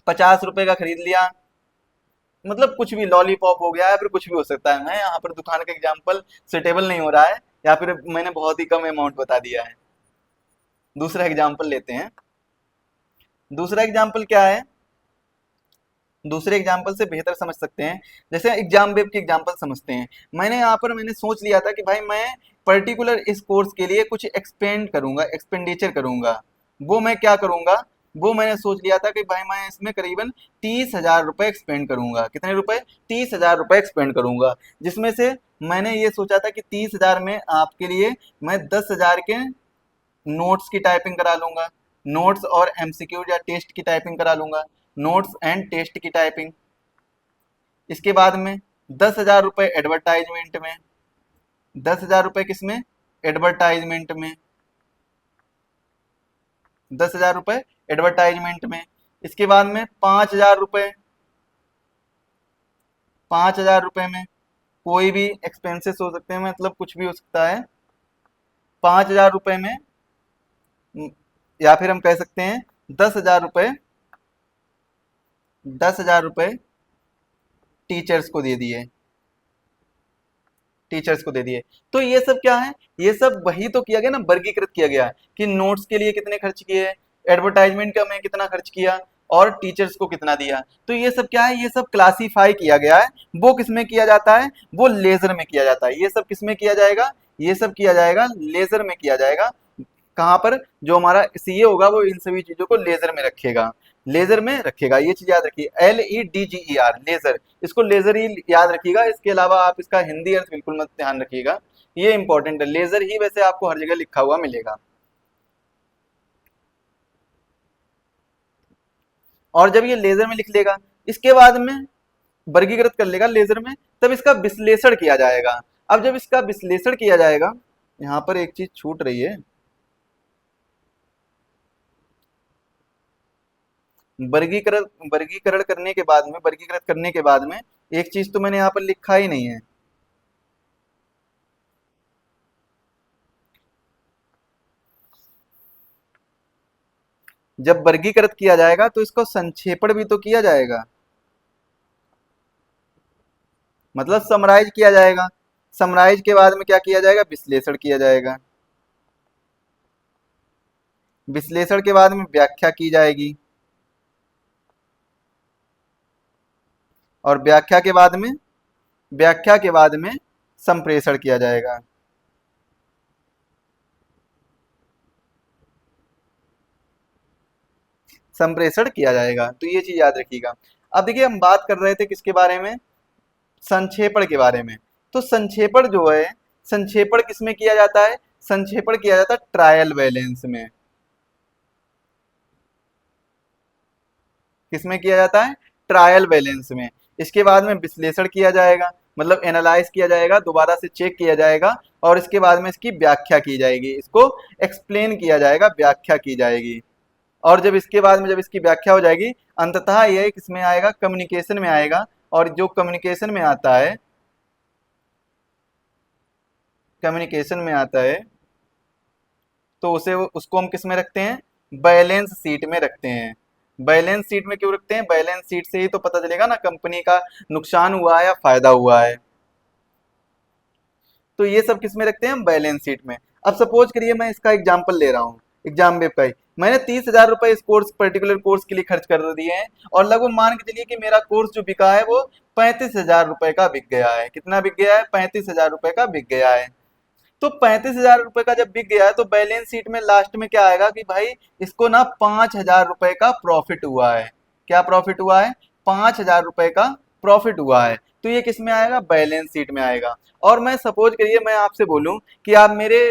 Speaker 1: 50 रुपए का खरीद लिया, मतलब कुछ भी लॉलीपॉप हो गया या फिर कुछ भी हो सकता है। मैं यहाँ पर दुकान का एग्जाम्पल सुटेबल नहीं हो रहा है, या फिर मैंने बहुत ही कम अमाउंट बता दिया है। दूसरा एग्जाम्पल लेते हैं। दूसरा एग्जाम्पल क्या है, दूसरे एग्जाम्पल से बेहतर समझ सकते हैं। जैसे एग्जाम वेब की एग्जाम्पल समझते हैं। मैंने यहाँ पर मैंने सोच लिया था कि भाई मैं पर्टिकुलर इस कोर्स के लिए कुछ एक्सपेंड करूंगा, एक्सपेंडिचर करूंगा। वो मैं क्या करूंगा, वो मैंने सोच लिया था कि भाई मैं इसमें करीबन 30,000 रुपये एक्सपेंड करूंगा। कितने रुपए? 30,000 रुपये एक्सपेंड करूंगा। जिसमें से मैंने ये सोचा था कि 30,000 में आपके लिए मैं 10,000 के नोट्स की टाइपिंग करा लूंगा, नोट्स और एमसीक्यू या टेस्ट की टाइपिंग करा लूंगा, नोट्स एंड टेस्ट की टाइपिंग। इसके बाद में 10,000 रुपये एडवर्टाइजमेंट में, 10,000 रुपये किसमें? एडवर्टाइजमेंट में, 10,000 रुपये एडवर्टाइजमेंट में। इसके बाद में 5,000 रुपये, 5,000 रुपये में कोई भी एक्सपेंसेस हो सकते हैं, मतलब कुछ भी हो सकता है। 5,000 रुपये में या फिर हम कह सकते हैं 10,000 रुपये, 10,000 रुपये टीचर्स को दे दिए, टीचर्स को दे दिए। तो ये सब क्या है, ये सब वही तो किया गया ना, वर्गीकृत किया गया कि नोट्स के लिए कितने खर्च किए, एडवर्टाइजमेंट का मैं कितना खर्च किया और टीचर्स को कितना दिया। तो ये सब क्या है, ये सब क्लासीफाई किया गया है। वो किसमें किया जाता है, वो लेजर में किया जाता है। ये सब किसमें किया जाएगा, ये सब किया जाएगा लेजर में किया जाएगा। कहाँ पर? जो हमारा सीए होगा वो इन सभी चीजों को लेजर में रखेगा, लेजर में रखेगा। ये चीज याद रखिए, LEDGER लेजर, इसको लेजर ही याद रखिएगा। इसके अलावा आप इसका हिंदी अर्थ बिल्कुल मत ध्यान रखिएगा, ये इंपॉर्टेंट है। लेजर ही वैसे आपको हर जगह लिखा हुआ मिलेगा। और जब ये लेजर में लिख लेगा, इसके बाद में वर्गीकृत कर लेगा लेजर में, तब इसका विश्लेषण किया जाएगा। अब जब इसका विश्लेषण किया जाएगा, यहाँ पर एक चीज छूट रही है, वर्गीकरण, वर्गीकरण करने के बाद में, वर्गीकृत करने के बाद में एक चीज तो मैंने यहाँ पर लिखा ही नहीं है। जब वर्गीकृत किया जाएगा तो इसको संक्षेपण भी तो किया जाएगा, मतलब समराइज किया जाएगा। समराइज के बाद में क्या किया जाएगा, विश्लेषण किया जाएगा। विश्लेषण के बाद में व्याख्या की जाएगी, और व्याख्या के बाद में, व्याख्या के बाद में संप्रेषण किया जाएगा। संप्रेषण किया जाएगा, तो ये चीज याद रखिएगा। अब देखिए हम बात कर रहे थे किसके बारे में, संक्षेपण के बारे में। तो संक्षेपण जो है, संक्षेपण किसमें किया जाता है, संक्षेपण किया जाता है ट्रायल बैलेंस में। किसमें किया जाता है, ट्रायल बैलेंस में। इसके बाद में विश्लेषण किया जाएगा, मतलब एनालाइज किया जाएगा, दोबारा से चेक किया जाएगा, और इसके बाद में इसकी व्याख्या की जाएगी, इसको एक्सप्लेन किया जाएगा, व्याख्या की जाएगी। और जब इसके बाद में जब इसकी व्याख्या हो जाएगी, अंततः यह किसमें आएगा, कम्युनिकेशन में आएगा। और जो कम्युनिकेशन में आता है, कम्युनिकेशन में आता है, तो उसे उसको हम किस में रखते हैं, बैलेंस शीट में रखते हैं। बैलेंस शीट में क्यों रखते हैं, बैलेंस शीट से ही तो पता चलेगा ना कंपनी का नुकसान हुआ है या फायदा हुआ है। तो ये सब किस में रखते हैं हम, बैलेंस शीट में। अब सपोज करिए मैं इसका एग्जाम्पल ले रहा हूँ, एग्जाम वेब का ही। मैंने 30,000 रुपए इस कोर्स, पर्टिकुलर कोर्स के लिए खर्च कर दिए हैं, और लगभग मान के चलिए कि मेरा कोर्स जो बिका है वो 35,000 रुपए का बिक गया है। कितना बिक गया है, 35,000 रुपए का बिक गया है। तो 35,000 रुपए का जब बिक गया है, तो बैलेंस शीट में लास्ट में क्या आएगा कि भाई इसको ना 5,000 रुपए का प्रॉफिट हुआ है। क्या प्रॉफिट हुआ है, 5,000 रुपए का प्रॉफिट हुआ है। तो ये किस में आएगा, बैलेंस शीट में आएगा। और मैं सपोज करिए मैं आपसे बोलूं कि आप मेरे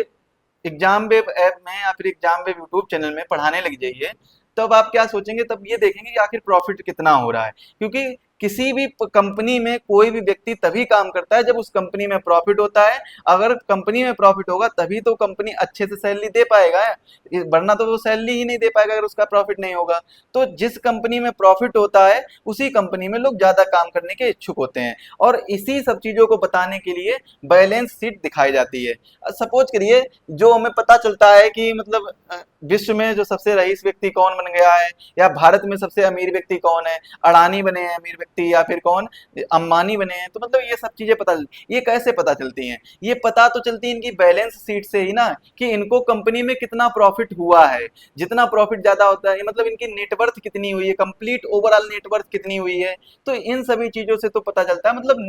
Speaker 1: एग्जाम वेब ऐप में या फिर एग्जाम वेब यूट्यूब चैनल में पढ़ाने लग जाइए, तब आप क्या सोचेंगे, तब ये देखेंगे कि आखिर प्रॉफिट कितना हो रहा है। क्योंकि किसी भी कंपनी में कोई भी व्यक्ति तभी काम करता है जब उस कंपनी में प्रॉफिट होता है। अगर कंपनी में प्रॉफिट होगा तभी तो कंपनी अच्छे से सैलरी दे पाएगा, वरना तो वो सैलरी ही नहीं दे पाएगा अगर उसका प्रॉफिट नहीं होगा। तो जिस कंपनी में प्रॉफिट होता है उसी कंपनी में लोग ज्यादा काम करने के इच्छुक होते हैं, और इसी सब चीजों को बताने के लिए बैलेंस शीट दिखाई जाती है। सपोज करिए, जो हमें पता चलता है कि मतलब विश्व में जो सबसे रईस व्यक्ति कौन बन गया है, या भारत में सबसे अमीर व्यक्ति कौन है, अडानी बने हैं अमीर व्यक्ति, या फिर कौन, अंबानी बने हैं, तो मतलब ये सब चीजें पता, ये कैसे पता चलती हैं? ये पता तो चलती है इनकी बैलेंस शीट से ही ना, कि इनको कंपनी में कितना प्रॉफिट हुआ है। जितना प्रॉफिट ज्यादा होता है मतलब इनकी नेटवर्थ कितनी हुई है, कंप्लीट ओवरऑल नेटवर्थ कितनी हुई है, तो इन सभी चीजों से तो पता चलता है। मतलब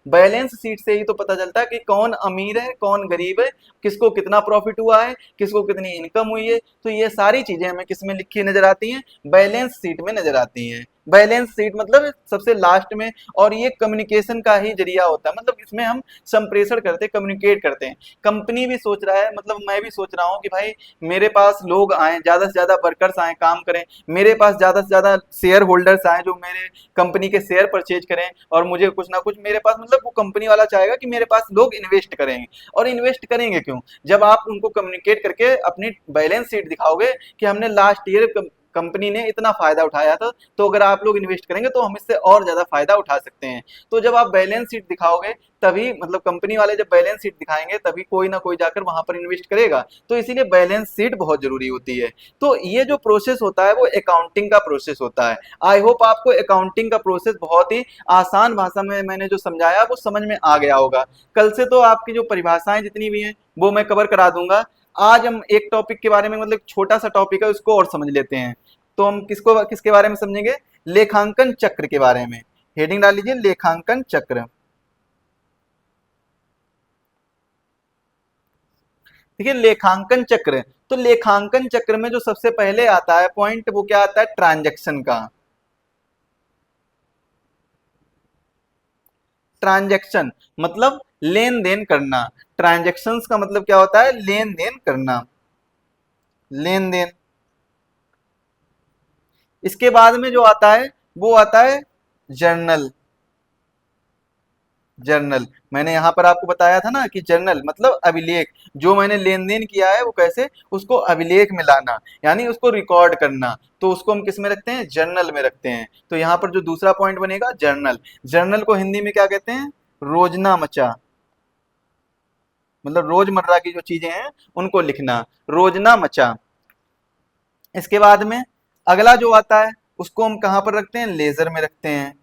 Speaker 1: बैलेंस शीट से ही तो पता चलता है कि कौन अमीर है कौन गरीब है, किसको कितना प्रॉफिट हुआ है, किसको कितनी इनकम हुई है। तो ये सारी चीजें हमें किसमें लिखी नजर आती हैं? बैलेंस शीट में नजर आती हैं। बैलेंस शीट मतलब सबसे लास्ट में, और ये कम्युनिकेशन का ही जरिया होता है। मतलब इसमें हम संप्रेषण करते हैं, कम्युनिकेट करते हैं। कंपनी भी सोच रहा है, मतलब मैं भी सोच रहा हूँ कि भाई मेरे पास लोग आए, ज्यादा से ज्यादा वर्कर्स आए, काम करें, मेरे पास ज्यादा से ज्यादा शेयर होल्डर्स आए जो मेरे कंपनी के शेयर परचेज करें, और मुझे कुछ ना कुछ मेरे पास, मतलब वो कंपनी वाला चाहेगा कि मेरे पास लोग इन्वेस्ट करेंगे। और इन्वेस्ट करेंगे क्यों? जब आप उनको कम्युनिकेट करके अपनी बैलेंस शीट दिखाओगे कि हमने लास्ट ईयर कंपनी ने इतना फायदा उठाया था, तो अगर आप लोग इन्वेस्ट करेंगे तो हम इससे और ज्यादा फायदा उठा सकते हैं। तो जब आप बैलेंस शीट दिखाओगे तभी, मतलब कंपनी वाले जब बैलेंस शीट दिखाएंगे तभी कोई ना कोई जाकर वहां पर इन्वेस्ट करेगा। तो इसीलिए बैलेंस शीट बहुत जरूरी होती है। तो ये जो प्रोसेस होता है वो अकाउंटिंग का प्रोसेस होता है। आई होप आपको अकाउंटिंग का प्रोसेस बहुत ही आसान भाषा में मैंने जो समझाया वो समझ में आ गया होगा। कल से तो आपकी जो परिभाषाएं जितनी भी हैं वो मैं कवर करा दूंगा। आज हम एक टॉपिक के बारे में, मतलब छोटा सा टॉपिक है उसको और समझ लेते हैं। तो हम किसके बारे में समझेंगे? लेखांकन चक्र के बारे में। हेडिंग डाल लीजिए, लेखांकन चक्र। देखिए लेखांकन चक्र, तो लेखांकन चक्र में जो सबसे पहले आता है पॉइंट, वो क्या आता है? ट्रांजैक्शन का। ट्रांजैक्शन मतलब लेन देन करना। ट्रांजैक्शंस का मतलब क्या होता है? लेन देन करना, लेन देन। इसके बाद में जो आता है वो आता है जर्नल। जर्नल, मैंने यहां पर आपको बताया था ना कि जर्नल मतलब अभिलेख। जो मैंने लेन देन किया है वो कैसे, उसको अभिलेख में लाना, यानी उसको रिकॉर्ड करना। तो उसको हम किस में रखते हैं? जर्नल में रखते हैं। तो यहाँ पर जो दूसरा पॉइंट बनेगा जर्नल। जर्नल को हिंदी में क्या कहते हैं? रोजनामचा। मतलब रोजमर्रा की जो चीजें हैं उनको लिखना, रोजनामचा। इसके बाद में अगला जो आता है उसको हम कहाँ पर रखते हैं? लेजर में रखते हैं।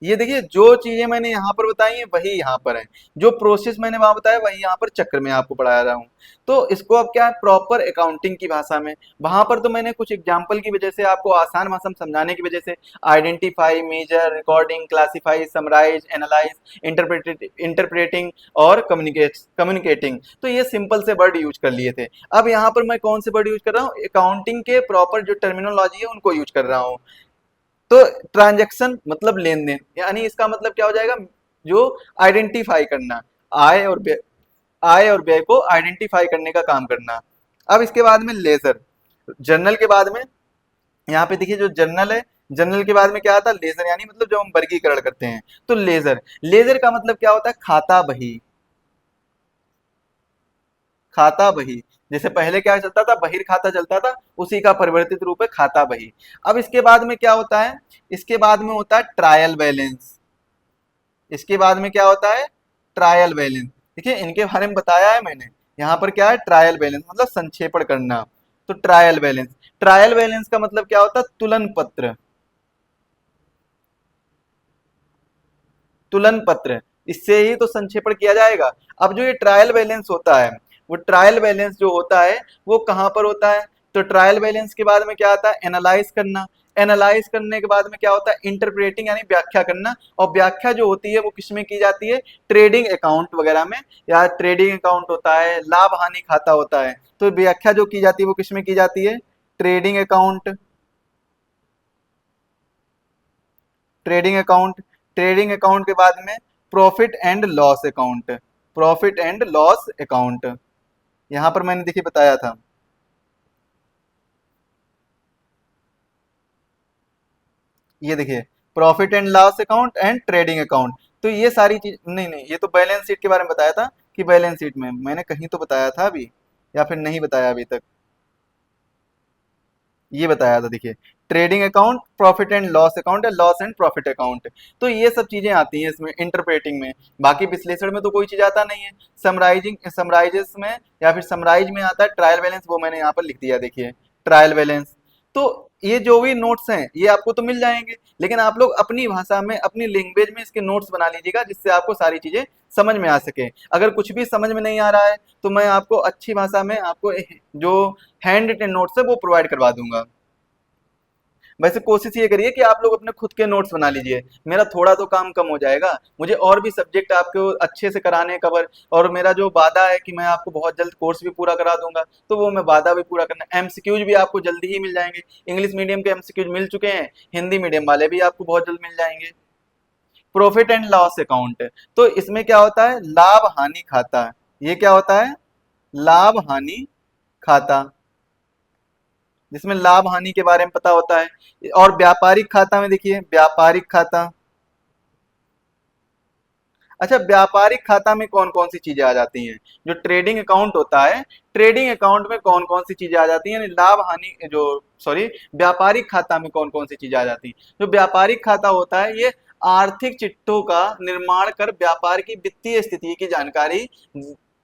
Speaker 1: ये देखिए जो चीजें मैंने यहाँ पर बताई हैं वही यहाँ पर है, जो प्रोसेस मैंने वहां बताया वही यहाँ पर चक्र में आपको पढ़ा रहा हूँ। तो इसको अब क्या है, प्रॉपर अकाउंटिंग की भाषा में। वहां पर तो मैंने कुछ एग्जाम्पल की वजह से आपको आसान भाषा में समझाने की वजह से identify, measure, recording, classify, summarise, analyse, interpreting और कम्युनिकेटिंग, तो ये सिंपल से वर्ड यूज कर लिए थे। अब यहाँ पर मैं कौन से वर्ड यूज कर रहा हूँ? अकाउंटिंग के प्रॉपर जो टर्मिनोलॉजी है उनको यूज कर रहा हूँ। तो ट्रांजैक्शन मतलब लेन देन, यानी इसका मतलब क्या हो जाएगा? जो आइडेंटिफाई करना, आय और व्यय, आय और व्यय को आइडेंटिफाई करने का काम करना। अब इसके बाद में लेजर। जर्नल के बाद में यहाँ पे देखिए जो जर्नल है, जर्नल के बाद में क्या आता है? लेजर, यानी मतलब जो हम वर्गीकरण करते हैं। तो लेजर, लेजर का मतलब क्या होता है? खाता बही। खाता बही, जैसे पहले क्या चलता था? बहिर खाता चलता था, उसी का परिवर्तित रूप है खाता बही। अब इसके बाद में क्या होता है? इसके बाद में होता है ट्रायल बैलेंस। इसके बाद में क्या होता है? Trial balance. देखिए इनके बारे में बताया है मैंने। यहाँ पर क्या है? ट्रायल बैलेंस मतलब संक्षेपण करना। तो ट्रायल बैलेंस, ट्रायल बैलेंस का मतलब क्या होता है? तुलन पत्र। तुलन पत्र, इससे ही तो संक्षेपण किया जाएगा। अब जो ये ट्रायल बैलेंस होता है, वो ट्रायल बैलेंस जो होता है वो कहाँ पर होता है? तो ट्रायल बैलेंस के बाद में क्या आता है? एनालाइज करना। एनालाइज करने के बाद में क्या होता है? इंटरप्रेटिंग, यानी व्याख्या करना। और व्याख्या जो होती है वो किसमें की जाती है? ट्रेडिंग अकाउंट वगैरह में, या ट्रेडिंग अकाउंट होता है, लाभ हानि खाता होता है, तो व्याख्या जो की जाती है वो किसमें की जाती है? Trading account. Trading account, trading account के बाद में profit and loss account. Profit and loss account, यहां पर मैंने देखिए बताया था। ये देखिए profit and loss account and trading account. तो ये सारी चीज, नहीं नहीं, ये तो बैलेंस शीट के बारे में बताया था कि बैलेंस शीट में मैंने कहीं तो बताया था अभी, या फिर नहीं बताया अभी तक, ये बताया था देखिए, trading account, profit and loss account, या लॉस एंड प्रॉफिट अकाउंट। तो ये सब चीजें आती हैं इसमें इंटरप्रेटिंग में। बाकी विश्लेषण में तो कोई चीज आता नहीं है। समराइजिंग, समराइजेस में या फिर समराइज में आता है ट्रायल बैलेंस, वो मैंने यहाँ पर लिख दिया देखिए, ट्रायल बैलेंस। तो ये जो भी नोट्स हैं ये आपको तो मिल जाएंगे, लेकिन आप लोग अपनी भाषा में, अपनी लैंग्वेज में इसके नोट्स बना लीजिएगा, जिससे आपको सारी चीजें समझ में आ सके। अगर कुछ भी समझ में नहीं आ रहा है तो मैं आपको अच्छी भाषा में आपको जो हैंड रिटन नोट्स है वो प्रोवाइड करवा दूंगा। वैसे कोशिश ये करिए कि आप लोग अपने खुद के नोट्स बना लीजिए, मेरा थोड़ा तो काम कम हो जाएगा। मुझे और भी सब्जेक्ट आपको अच्छे से कराने कवर, और मेरा जो वादा है कि मैं आपको बहुत जल्द कोर्स भी पूरा करा दूंगा, तो वो मैं वादा भी पूरा करना। एमसीक्यूज भी आपको जल्दी ही मिल जाएंगे, इंग्लिश मीडियम के एमसीक्यूज मिल चुके हैं, हिंदी मीडियम वाले भी आपको बहुत जल्द मिल जाएंगे। प्रॉफिट एंड लॉस अकाउंट, तो इसमें क्या होता है, लाभ हानि खाता। ये क्या होता है, लाभ हानि खाता, जिसमें लाभ हानि के बारे में पता होता है। और व्यापारिक खाता में देखिए, व्यापारिक खाता, अच्छा व्यापारिक खाता में कौन कौन सी चीजें आ जाती हैं, जो ट्रेडिंग अकाउंट होता है, ट्रेडिंग अकाउंट में कौन कौन सी चीजें आ जाती हैं, यानी लाभ हानि जो, सॉरी, व्यापारिक खाता में कौन कौन सी चीजें आ जाती हैं। जो व्यापारिक खाता होता है ये आर्थिक चिट्ठों का निर्माण कर व्यापार की वित्तीय स्थिति की जानकारी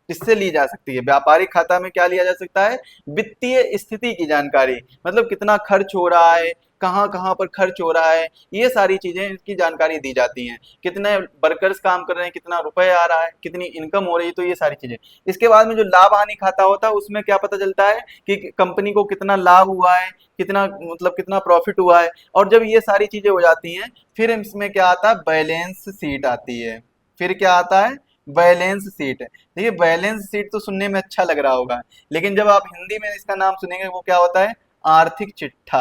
Speaker 1: इससे ली जा सकती है। व्यापारिक खाता में क्या लिया जा सकता है, वित्तीय स्थिति की जानकारी, मतलब कितना खर्च हो रहा है, कहाँ कहाँ पर खर्च हो रहा है, ये सारी चीजें इसकी जानकारी दी जाती हैं। कितने वर्कर्स काम कर रहे हैं, कितना रुपए आ रहा है, कितनी इनकम हो रही है, तो ये सारी चीजें। इसके बाद में जो लाभ हानि खाता होता है उसमें क्या पता चलता है कि कंपनी को कितना लाभ हुआ है, कितना मतलब कितना प्रॉफिट हुआ है। और जब ये सारी चीजें हो जाती हैं फिर इसमें क्या आता है, बैलेंस शीट आती है। फिर क्या आता है, बैलेंस शीट। देखिए बैलेंस शीट तो सुनने में अच्छा लग रहा होगा, लेकिन जब आप हिंदी में इसका नाम सुनेंगे वो क्या होता है, आर्थिक चिट्ठा।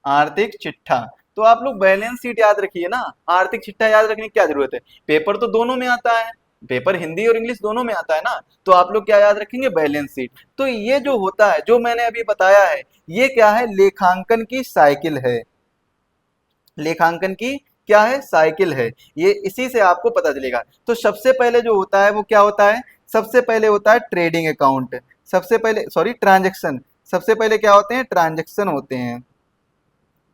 Speaker 1: आर्थिक चिट्ठा, तो आप लोग बैलेंस शीट याद रखिए ना, आर्थिक चिट्ठा याद रखने की क्या जरूरत है, पेपर तो दोनों में आता है, पेपर हिंदी और इंग्लिश दोनों में आता है ना, तो आप लोग क्या याद रखेंगे, बैलेंस शीट। तो ये जो होता है, जो मैंने अभी बताया है, ये क्या है, लेखांकन की साइकिल है। लेखांकन की क्या है, साइकिल है। ये इसी से आपको पता चलेगा। तो सबसे पहले जो होता है वो क्या होता है, सबसे पहले होता है ट्रेडिंग अकाउंट, सबसे पहले, सॉरी, ट्रांजेक्शन। सबसे पहले क्या होते हैं, ट्रांजेक्शन होते हैं,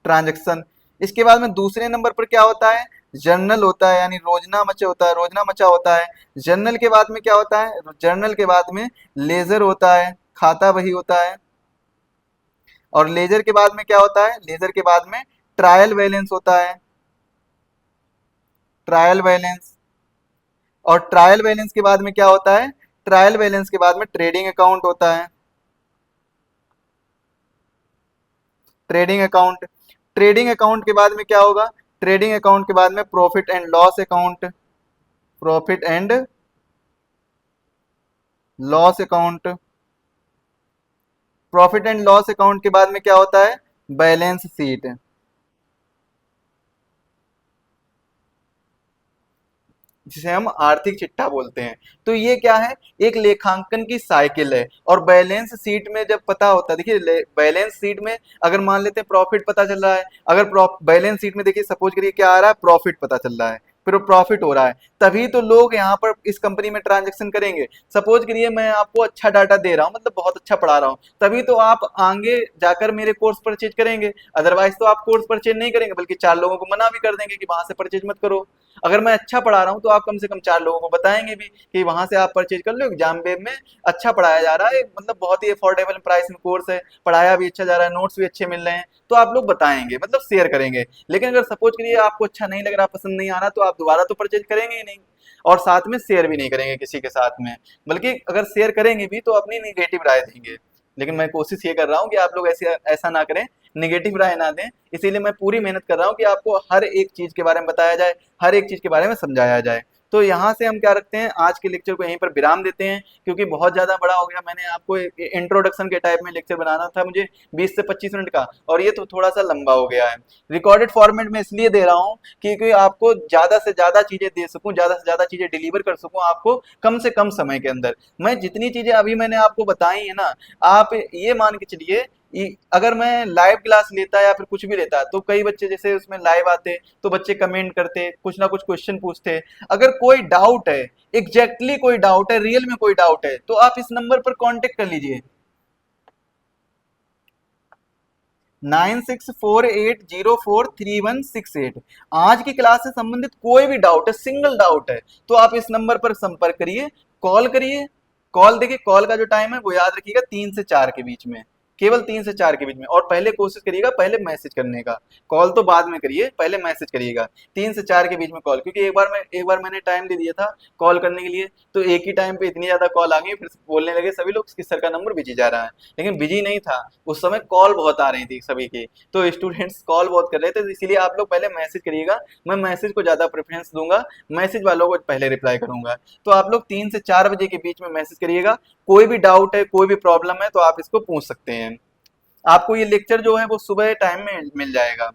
Speaker 1: ट्रांजेक्शन। इसके बाद में दूसरे नंबर पर क्या होता है, जर्नल होता है, यानी रोजना मचा होता है, रोजना मचा होता है। जर्नल के बाद में क्या होता है, जर्नल के बाद में लेजर होता है, खाता बही होता है। और लेजर के बाद में क्या होता है, लेजर के बाद में ट्रायल बैलेंस होता है, ट्रायल बैलेंस। और ट्रायल बैलेंस के बाद में क्या होता है, ट्रायल बैलेंस के बाद में ट्रेडिंग अकाउंट होता है, ट्रेडिंग अकाउंट। ट्रेडिंग अकाउंट के बाद में क्या होगा, ट्रेडिंग अकाउंट के बाद में profit and loss account, profit and loss account. Profit and loss account के बाद में क्या होता है, बैलेंस शीट, जिसे हम आर्थिक चिट्ठा बोलते हैं। तो ये क्या है, एक लेखांकन की साइकिल है। और बैलेंस शीट में जब पता होता है, देखिए बैलेंस शीट में अगर मान लेते हैं प्रॉफिट पता चल रहा है, अगर बैलेंस शीट में देखिए सपोज करिए क्या आ रहा है, प्रॉफिट पता चल रहा है, फिर प्रॉफिट हो रहा है, तभी तो लोग यहाँ पर इस कंपनी में ट्रांजेक्शन करेंगे। सपोज करिए मैं आपको अच्छा डाटा दे रहा हूँ, मतलब बहुत अच्छा पढ़ा रहा हूँ, तभी तो आप आगे जाकर मेरे कोर्स परचेज करेंगे। अदरवाइज तो आप कोर्स परचेज नहीं करेंगे, बल्कि 4 लोगों को मना भी कर देंगे कि वहां से परचेज मत करो। अगर मैं अच्छा पढ़ा रहा हूँ तो आप कम से कम 4 लोगों को बताएंगे भी कि वहां से आप परचेज कर लो, एग्जाम वेब में अच्छा पढ़ाया जा रहा है, मतलब बहुत ही अफोर्डेबल प्राइस में कोर्स है, पढ़ाया भी अच्छा जा रहा है, नोट्स भी अच्छे मिल रहे हैं, तो आप लोग बताएंगे, मतलब शेयर करेंगे। लेकिन अगर सपोज करिए आपको अच्छा नहीं लग रहा, पसंद नहीं आ रहा, तो आप दोबारा तो परचेज करेंगे ही नहीं, और साथ में शेयर भी नहीं करेंगे किसी के साथ में, बल्कि अगर शेयर करेंगे भी तो अपनी निगेटिव राय देंगे। लेकिन मैं कोशिश ये कर रहा हूँ कि आप लोग ऐसे ऐसा ना करें, निगेटिव राय ना दें, इसीलिए मैं पूरी मेहनत कर रहा हूँ कि आपको हर एक चीज के बारे में बताया जाए, हर एक चीज के बारे में समझाया जाए। तो यहाँ से हम क्या रखते हैं, आज के लेक्चर को यहीं पर विराम देते हैं, क्योंकि बहुत ज्यादा बड़ा हो गया। मैंने आपको इंट्रोडक्शन के टाइप में लेक्चर बनाना था मुझे 20 से 25 मिनट का, और ये तो थोड़ा सा लंबा हो गया है। रिकॉर्डेड फॉर्मेट में इसलिए दे रहा हूँ क्योंकि आपको ज्यादा से ज्यादा चीजें दे सकूं, ज्यादा से ज्यादा चीजें डिलीवर कर सकूं आपको कम से कम समय के अंदर। मैं जितनी चीजें अभी मैंने आपको बताई है ना, आप ये मान के चलिए अगर मैं लाइव क्लास लेता या फिर कुछ भी लेता तो कई बच्चे जैसे उसमें लाइव आते तो बच्चे कमेंट करते, कुछ ना कुछ क्वेश्चन पूछते। अगर कोई डाउट है, कोई डाउट है, रियल में कोई डाउट है, तो आप इस नंबर पर कांटेक्ट कर लीजिए, 9648043168। आज की क्लास से संबंधित कोई भी डाउट है, सिंगल डाउट है, तो आप इस नंबर पर संपर्क करिए, कॉल करिए। कॉल देखिए, कॉल का जो टाइम है वो याद रखिएगा 3 से 4 के बीच में, केवल 3 से 4 के बीच में। और पहले कोशिश करिएगा पहले मैसेज करने का, कॉल तो बाद में करिए, पहले मैसेज करिएगा। 3 से 4 के बीच में कॉल, क्योंकि एक बार मैंने टाइम दे दिया था कॉल करने के लिए, तो एक ही टाइम पे इतनी ज्यादा कॉल आ गई, फिर बोलने लगे सभी लोग कि सर का नंबर बिजी जा रहा है। लेकिन बिजी नहीं था, उस समय कॉल बहुत आ रही थी सभी की, तो स्टूडेंट्स कॉल बहुत कर रहे थे, तो इसीलिए आप लोग पहले मैसेज करिएगा। मैं मैसेज को ज्यादा प्रेफरेंस दूंगा, मैसेज वालों को पहले रिप्लाई करूंगा। तो आप लोग 3 से 4 बजे के बीच में मैसेज करिएगा। कोई भी डाउट है, कोई भी प्रॉब्लम है, तो आप इसको पूछ सकते हैं। आपको ये लेक्चर जो है वो सुबह टाइम में मिल जाएगा।